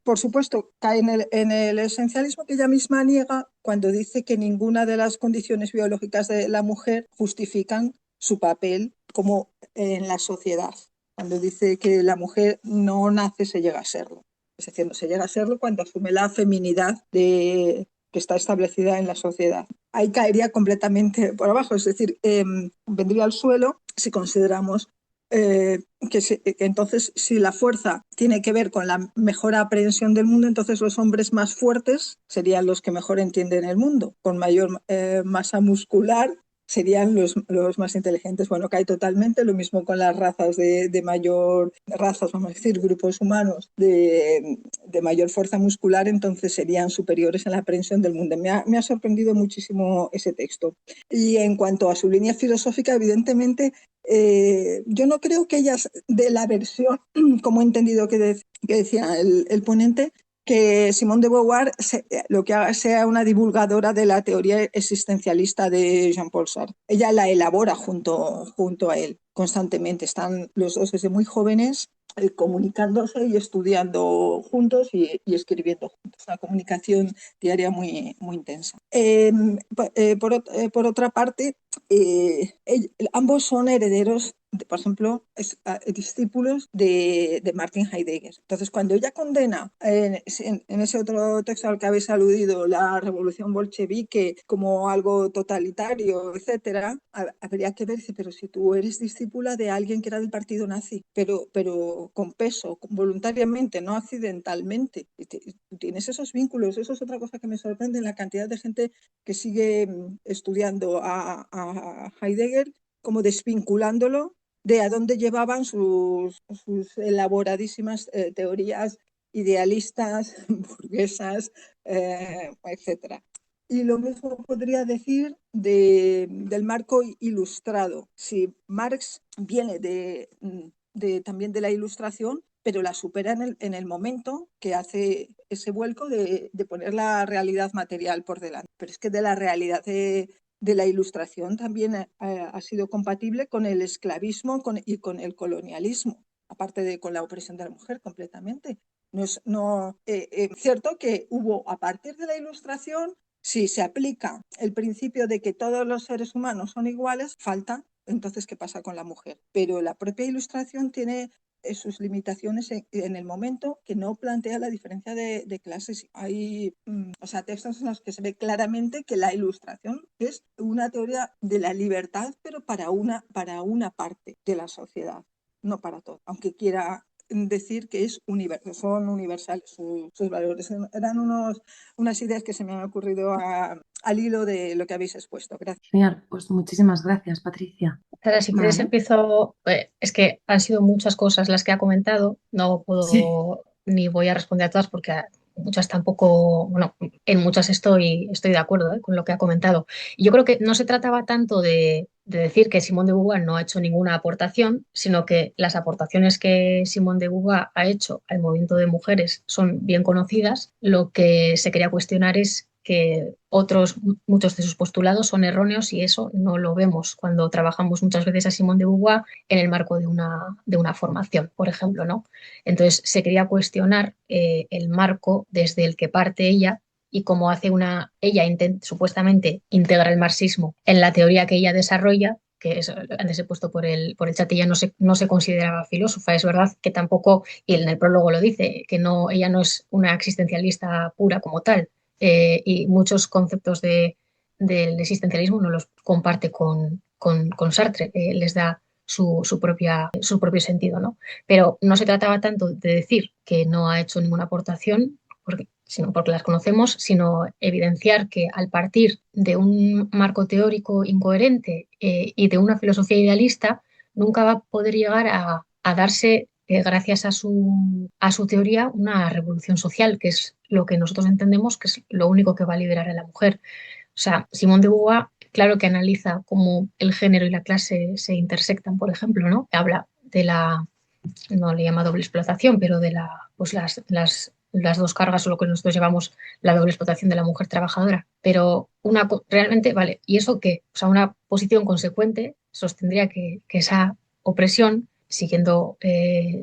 Por supuesto, cae en el esencialismo que ella misma niega cuando dice que ninguna de las condiciones biológicas de la mujer justifican su papel como en la sociedad. Cuando dice que la mujer no nace, se llega a serlo. Es decir, no se llega a serlo cuando asume la feminidad que está establecida en la sociedad. Ahí caería completamente por abajo, es decir, vendría al suelo si consideramos que entonces, si la fuerza tiene que ver con la mejor aprehensión del mundo, entonces los hombres más fuertes serían los que mejor entienden el mundo, con mayor masa muscular serían los más inteligentes. Bueno, cae totalmente, lo mismo con las razas de mayor, razas, vamos a decir, grupos humanos de mayor fuerza muscular, entonces serían superiores en la aprehensión del mundo. Me ha sorprendido muchísimo ese texto. Y en cuanto a su línea filosófica, evidentemente, yo no creo que ella de la versión, como he entendido que decía el ponente, que Simone de Beauvoir lo que haga sea una divulgadora de la teoría existencialista de Jean-Paul Sartre. Ella la elabora junto a él constantemente. Están los dos desde muy jóvenes comunicándose y estudiando juntos y escribiendo juntos. Una comunicación diaria muy intensa. Por otra parte, ambos son herederos, por ejemplo, discípulos de Martin Heidegger. Entonces, cuando ella condena en ese otro texto al que habéis aludido la revolución bolchevique como algo totalitario, etcétera, habría que ver, pero si tú eres discípula de alguien que era del partido nazi, pero con peso, voluntariamente, no accidentalmente, tú tienes esos vínculos. Eso es otra cosa que me sorprende, la cantidad de gente que sigue estudiando a Heidegger, como desvinculándolo de a dónde llevaban sus elaboradísimas teorías idealistas, burguesas, etc. Y lo mismo podría decir del marco ilustrado. Si Marx viene también de la Ilustración, pero la supera en el momento que hace ese vuelco de poner la realidad material por delante. Pero es que de la realidad de la Ilustración también ha sido compatible con el esclavismo y con el colonialismo, aparte de con la opresión de la mujer completamente. Cierto que hubo, a partir de la Ilustración, si se aplica el principio de que todos los seres humanos son iguales, falta entonces qué pasa con la mujer. Pero la propia Ilustración tiene sus limitaciones en el momento que no plantea la diferencia de clases. Hay textos en los que se ve claramente que la Ilustración es una teoría de la libertad, pero para una parte de la sociedad, no para todo, aunque quiera decir que son universales sus valores. Eran unas ideas que se me han ocurrido al hilo de lo que habéis expuesto. Gracias. Genial, pues muchísimas gracias, Patricia. Sara, si quieres Vale. empiezo, es que han sido muchas cosas las que ha comentado, no puedo Sí. ni voy a responder a todas porque muchas tampoco, bueno, en muchas estoy de acuerdo, con lo que ha comentado. Y yo creo que no se trataba tanto de decir que Simone de Beauvoir no ha hecho ninguna aportación, sino que las aportaciones que Simone de Beauvoir ha hecho al movimiento de mujeres son bien conocidas. Lo que se quería cuestionar es que muchos de sus postulados son erróneos y eso no lo vemos cuando trabajamos muchas veces a Simone de Beauvoir en el marco de una formación, por ejemplo, ¿no? Entonces se quería cuestionar el marco desde el que parte ella y cómo ella supuestamente integra el marxismo en la teoría que ella desarrolla, que es, antes he puesto por el chat, ella no se consideraba filósofa, es verdad que tampoco, y en el prólogo lo dice, que ella no es una existencialista pura como tal, y muchos conceptos del existencialismo no los comparte con Sartre, les da su propio sentido, ¿no? Pero no se trataba tanto de decir que no ha hecho ninguna aportación, sino porque las conocemos, sino evidenciar que al partir de un marco teórico incoherente y de una filosofía idealista, nunca va a poder llegar a darse gracias a su teoría, una revolución social, que es lo que nosotros entendemos que es lo único que va a liberar a la mujer. O sea, Simone de Beauvoir, claro que analiza cómo el género y la clase se intersectan, por ejemplo, ¿no? Habla de no le llama doble explotación, pero de pues las dos cargas o lo que nosotros llamamos la doble explotación de la mujer trabajadora. Pero realmente, vale, ¿y eso qué? O sea, una posición consecuente sostendría que esa opresión, siguiendo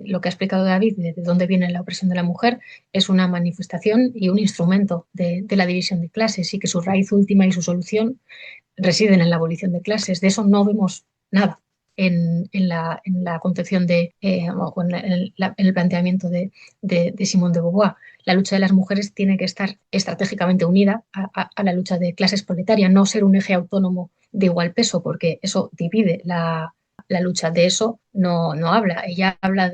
lo que ha explicado David, de dónde viene la opresión de la mujer, es una manifestación y un instrumento de la división de clases y que su raíz última y su solución residen en la abolición de clases. De eso no vemos nada en la concepción o en el planteamiento de Simone de Beauvoir. La lucha de las mujeres tiene que estar estratégicamente unida a la lucha de clases proletarias, no ser un eje autónomo de igual peso, porque eso divide la lucha. De eso no habla. Ella habla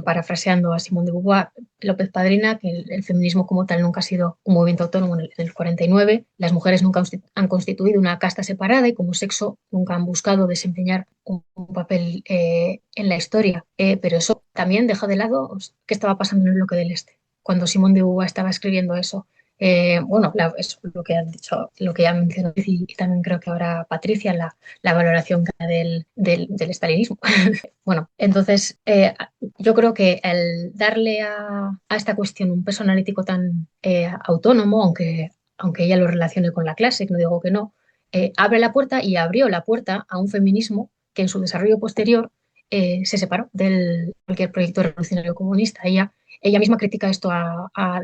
parafraseando a Simone de Beauvoir, López Padrina, que el feminismo como tal nunca ha sido un movimiento autónomo en el 49. Las mujeres nunca han constituido una casta separada y como sexo nunca han buscado desempeñar un papel en la historia. Pero eso también deja de lado qué estaba pasando en el bloque del Este cuando Simone de Beauvoir estaba escribiendo eso. Eso, lo que han dicho, lo que ya mencionó y también creo que ahora Patricia, la valoración del estalinismo. Bueno, entonces yo creo que el darle a esta cuestión un peso analítico tan autónomo, aunque ella lo relacione con la clase, que no digo que no, abre la puerta y abrió la puerta a un feminismo que en su desarrollo posterior se separó de cualquier proyecto revolucionario comunista. Ella misma critica esto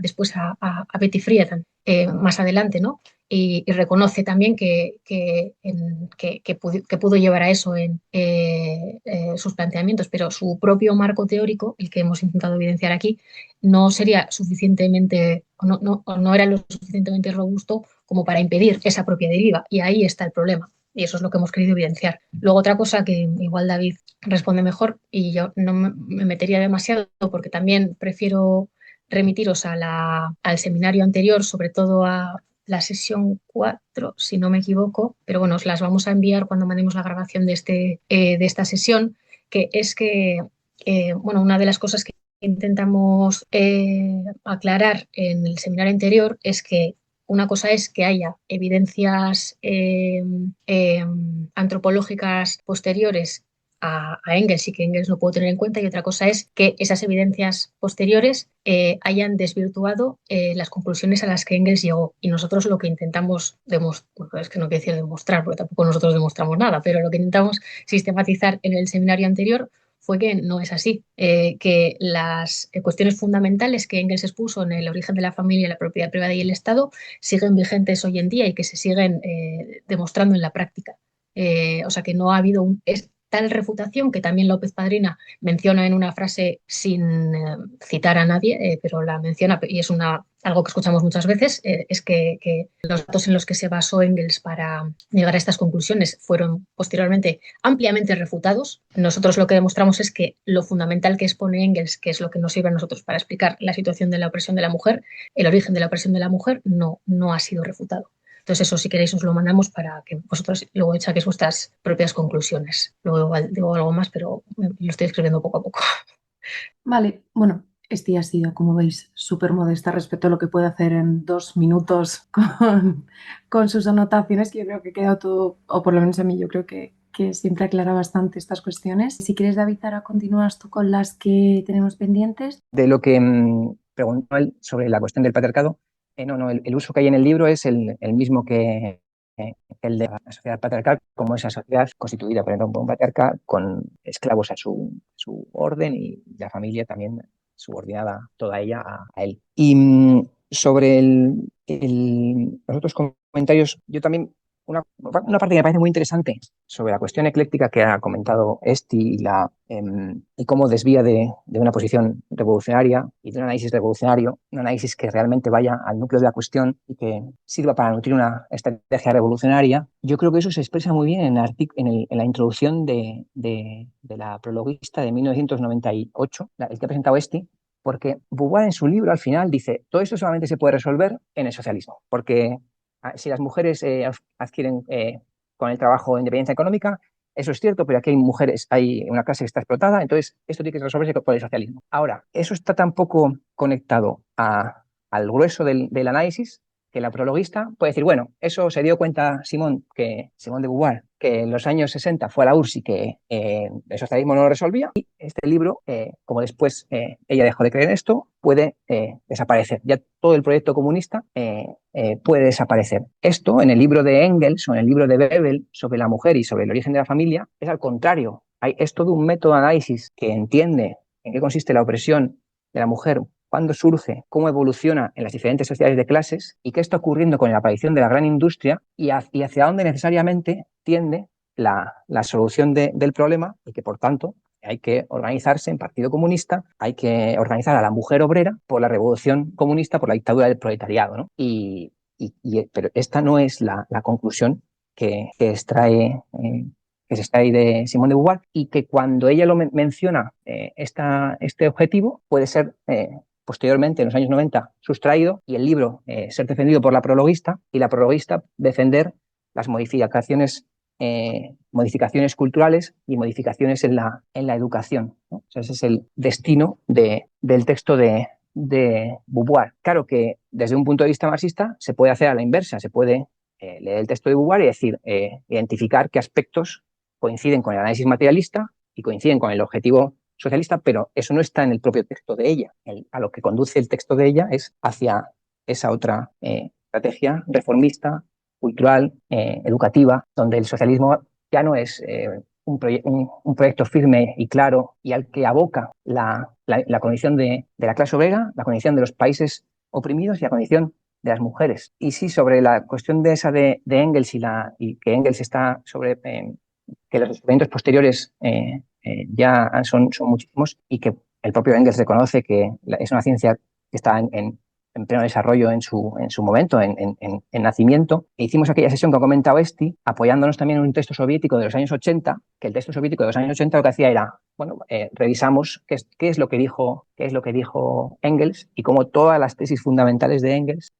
después a Betty Friedan más adelante, ¿no? Y reconoce también que pudo llevar a eso en sus planteamientos, pero su propio marco teórico, el que hemos intentado evidenciar aquí, no sería suficientemente, o no era lo suficientemente robusto como para impedir esa propia deriva, y ahí está el problema. Y eso es lo que hemos querido evidenciar. Luego otra cosa que igual David responde mejor y yo no me metería demasiado porque también prefiero remitiros al seminario anterior, sobre todo a la sesión 4, si no me equivoco, pero bueno, os las vamos a enviar cuando mandemos la grabación de esta sesión, que es que, una de las cosas que intentamos aclarar en el seminario anterior es que una cosa es que haya evidencias antropológicas posteriores a Engels y que Engels no pudo tener en cuenta, y otra cosa es que esas evidencias posteriores hayan desvirtuado las conclusiones a las que Engels llegó. Y nosotros lo que intentamos demostrar, es que no quiero decir demostrar, porque tampoco nosotros demostramos nada, pero lo que intentamos sistematizar en el seminario anterior fue que no es así, que las cuestiones fundamentales que Engels expuso en el origen de la familia, la propiedad privada y el Estado siguen vigentes hoy en día y que se siguen demostrando en la práctica. O sea que no ha habido tal refutación que también López Padrina menciona en una frase sin citar a nadie, pero la menciona y es algo que escuchamos muchas veces, es que los datos en los que se basó Engels para llegar a estas conclusiones fueron posteriormente ampliamente refutados. Nosotros lo que demostramos es que lo fundamental que expone Engels, que es lo que nos sirve a nosotros para explicar la situación de la opresión de la mujer, el origen de la opresión de la mujer, no ha sido refutado. Entonces, eso si queréis os lo mandamos para que vosotros luego saquéis vuestras propias conclusiones. Luego digo algo más, pero lo estoy escribiendo poco a poco. Vale, bueno, ha sido, como veis, súper modesta respecto a lo que puede hacer en 2 minutos con sus anotaciones, que yo creo que ha quedado todo, o por lo menos a mí, yo creo que siempre aclara bastante estas cuestiones. Si quieres, David, ahora continúas tú con las que tenemos pendientes. De lo que preguntó él sobre la cuestión del patriarcado, no, el uso que hay en el libro es el mismo que el de la sociedad patriarcal, como esa sociedad constituida por un patriarca con esclavos a su orden y la familia también subordinada toda ella a él. Y sobre los otros comentarios, yo también, una parte que me parece muy interesante sobre la cuestión ecléctica que ha comentado Esti y cómo desvía de una posición revolucionaria y de un análisis revolucionario, un análisis que realmente vaya al núcleo de la cuestión y que sirva para nutrir una estrategia revolucionaria. Yo creo que eso se expresa muy bien en la introducción de la prologuista de 1998, el que ha presentado Esti, porque Beauvoir en su libro al final dice, todo esto solamente se puede resolver en el socialismo, porque si las mujeres adquieren con el trabajo independencia económica, eso es cierto, pero aquí hay una clase que está explotada, entonces esto tiene que resolverse por el socialismo. Ahora, eso está tan poco conectado al grueso del análisis que la prologuista puede decir, bueno, eso se dio cuenta Simón de Beauvoir, que en los años 60 fue a la URSS y que el socialismo no lo resolvía, y este libro, como después ella dejó de creer en esto, puede desaparecer. Ya todo el proyecto comunista puede desaparecer. Esto, en el libro de Engels o en el libro de Bebel sobre la mujer y sobre el origen de la familia, es al contrario. Es todo un método de análisis que entiende en qué consiste la opresión de la mujer, cuándo surge, cómo evoluciona en las diferentes sociedades de clases y qué está ocurriendo con la aparición de la gran industria y hacia dónde necesariamente tiende la solución del problema, y que por tanto hay que organizarse en Partido Comunista, hay que organizar a la mujer obrera por la revolución comunista, por la dictadura del proletariado, ¿no? Pero esta no es la conclusión que se extrae de Simone de Beauvoir, y que cuando ella lo menciona, este objetivo puede ser posteriormente, en los años 90, sustraído y el libro ser defendido por la prologuista y la prologuista defender las modificaciones culturales y modificaciones en la educación, ¿no? O sea, ese es el destino del texto de Beauvoir. Claro que desde un punto de vista marxista se puede hacer a la inversa, se puede leer el texto de Beauvoir y decir, identificar qué aspectos coinciden con el análisis materialista y coinciden con el objetivo socialista, pero eso no está en el propio texto de ella. A lo que conduce el texto de ella es hacia esa otra estrategia reformista, cultural, educativa, donde el socialismo ya no es un proyecto firme y claro y al que aboca la condición de la clase obrera, la condición de los países oprimidos y la condición de las mujeres. Y sí, sobre la cuestión de esa de Engels y que Engels está sobre que los descubrimientos posteriores ya son muchísimos, y que el propio Engels reconoce que es una ciencia que está en pleno desarrollo en su momento, en nacimiento. E hicimos aquella sesión que ha comentado Esti, apoyándonos también en un texto soviético de los años 80, que el texto soviético de los años 80 lo que hacía era, revisamos qué es lo que dijo Engels y cómo todas las tesis fundamentales de Engels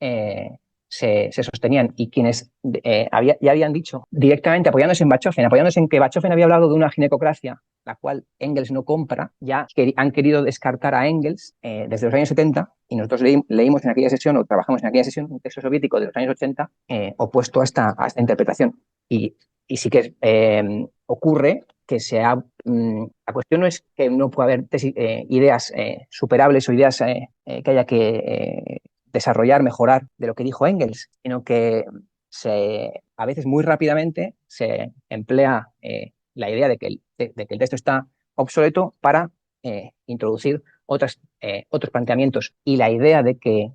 se sostenían, y quienes ya habían dicho directamente, apoyándose en Bachofen, apoyándose en que Bachofen había hablado de una ginecocracia, la cual Engels no compra, ya han querido descartar a Engels desde los años 70, y nosotros leímos en aquella sesión, o trabajamos en aquella sesión, un texto soviético de los años 80 opuesto a esta interpretación. Y sí que ocurre que la cuestión no es que no pueda haber ideas superables o ideas que haya que desarrollar, mejorar de lo que dijo Engels, sino que a veces muy rápidamente se emplea la idea de que el texto está obsoleto para introducir otros planteamientos. Y la idea de que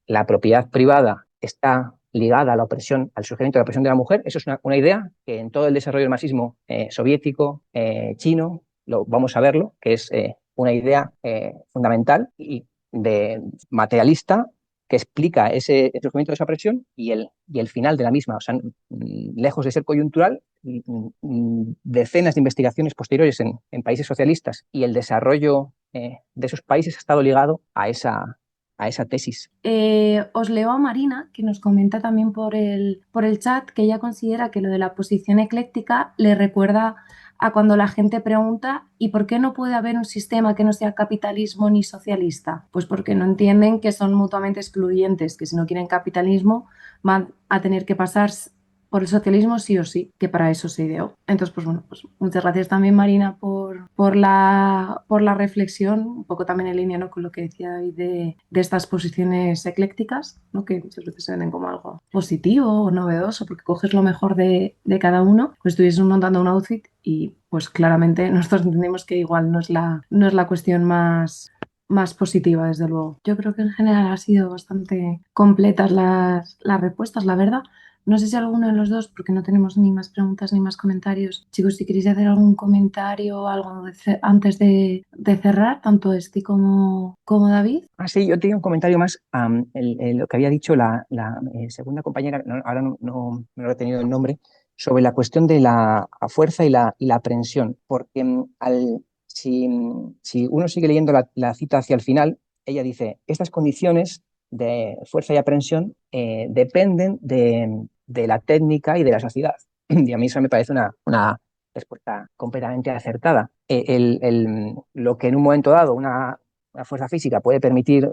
la propiedad privada está ligada a la opresión, al surgimiento de la opresión de la mujer, eso es una idea que en todo el desarrollo del marxismo soviético, chino, vamos a verlo, que es una idea fundamental y materialista, que explica ese surgimiento de esa opresión y el final de la misma. O sea, lejos de ser coyuntural, decenas de investigaciones posteriores en países socialistas y el desarrollo de esos países ha estado ligado a esa tesis. Os leo a Marina, que nos comenta también por el chat que ella considera que lo de la posición ecléctica le recuerda a cuando la gente pregunta ¿y por qué no puede haber un sistema que no sea capitalismo ni socialista? Pues porque no entienden que son mutuamente excluyentes, que si no quieren capitalismo van a tener que pasar por el socialismo sí o sí, que para eso se ideó. Entonces, pues bueno, pues muchas gracias también, Marina, por la reflexión, un poco también en línea, ¿no?, con lo que decía David de estas posiciones eclécticas, ¿no?, que muchas veces se ven como algo positivo o novedoso, porque coges lo mejor de cada uno. Pues estuvieses montando un outfit y pues claramente nosotros entendemos que igual no es la cuestión más positiva, desde luego. Yo creo que en general han sido bastante completas las respuestas, la verdad. No sé si alguno de los dos, porque no tenemos ni más preguntas ni más comentarios. Chicos, si queréis hacer algún comentario o algo antes de cerrar, tanto Esti como David. Sí, yo tengo un comentario más. Lo que había dicho la segunda compañera, ahora no he retenido el nombre, sobre la cuestión de la fuerza y la aprensión. Porque si uno sigue leyendo la cita hacia el final, ella dice, estas condiciones de fuerza y aprensión dependen de la técnica y de la sociedad. Y a mí eso me parece una respuesta completamente acertada. Lo que en un momento dado una fuerza física puede permitir,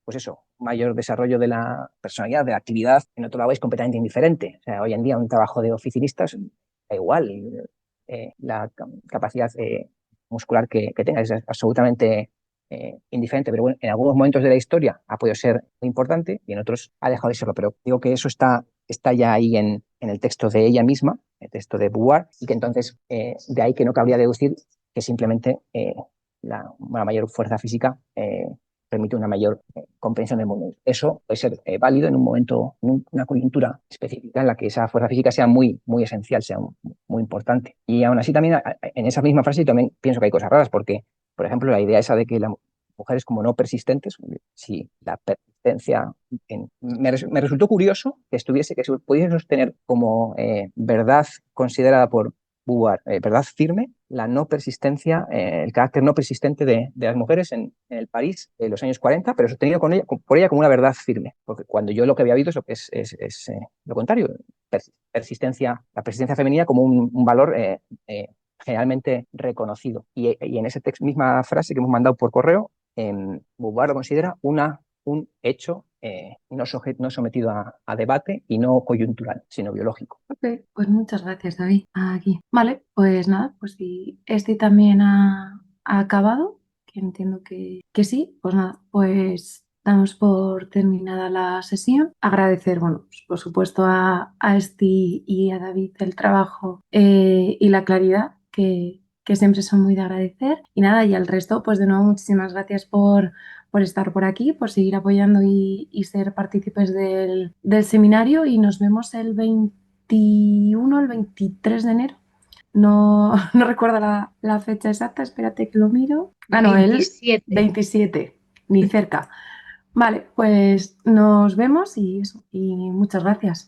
pues eso, un mayor desarrollo de la personalidad, de la actividad, en otro lado es completamente indiferente. O sea, hoy en día un trabajo de oficinistas da igual, la capacidad muscular que tenga es absolutamente indiferente, pero bueno, en algunos momentos de la historia ha podido ser muy importante y en otros ha dejado de serlo, pero digo que eso está ya ahí en el texto de ella misma, el texto de Beauvoir, y que entonces de ahí que no cabría deducir que simplemente una mayor fuerza física permite una mayor comprensión del mundo. Eso puede ser válido en un momento, en una coyuntura específica en la que esa fuerza física sea muy, muy esencial, sea muy importante. Y aún así también en esa misma frase también pienso que hay cosas raras, porque, por ejemplo, la idea esa de que las mujeres como no persistentes, si la persistencia... me resultó curioso que se pudiese sostener como verdad considerada por Beauvoir, verdad firme, la no persistencia, el carácter no persistente de las mujeres en el París de los años 40, pero sostenido por ella como una verdad firme. Porque cuando yo lo que había oído es lo contrario, la persistencia femenina como un valor generalmente reconocido. Y en esa misma frase que hemos mandado por correo, Beauvoir lo considera un hecho no sometido a debate y no coyuntural, sino biológico. Ok, pues muchas gracias, David. Aquí. Vale, pues nada, pues si este también ha acabado, que entiendo que sí, pues nada, pues damos por terminada la sesión. Agradecer, bueno, pues por supuesto a Esti y a David el trabajo y la claridad que siempre son muy de agradecer. Y nada, y al resto, pues de nuevo muchísimas gracias por estar por aquí, por seguir apoyando y ser partícipes del seminario, y nos vemos el 21, el 23 de enero. No recuerdo la fecha exacta, espérate que lo miro. No, 27. el 27, ni cerca. Vale, pues nos vemos y eso, y muchas gracias.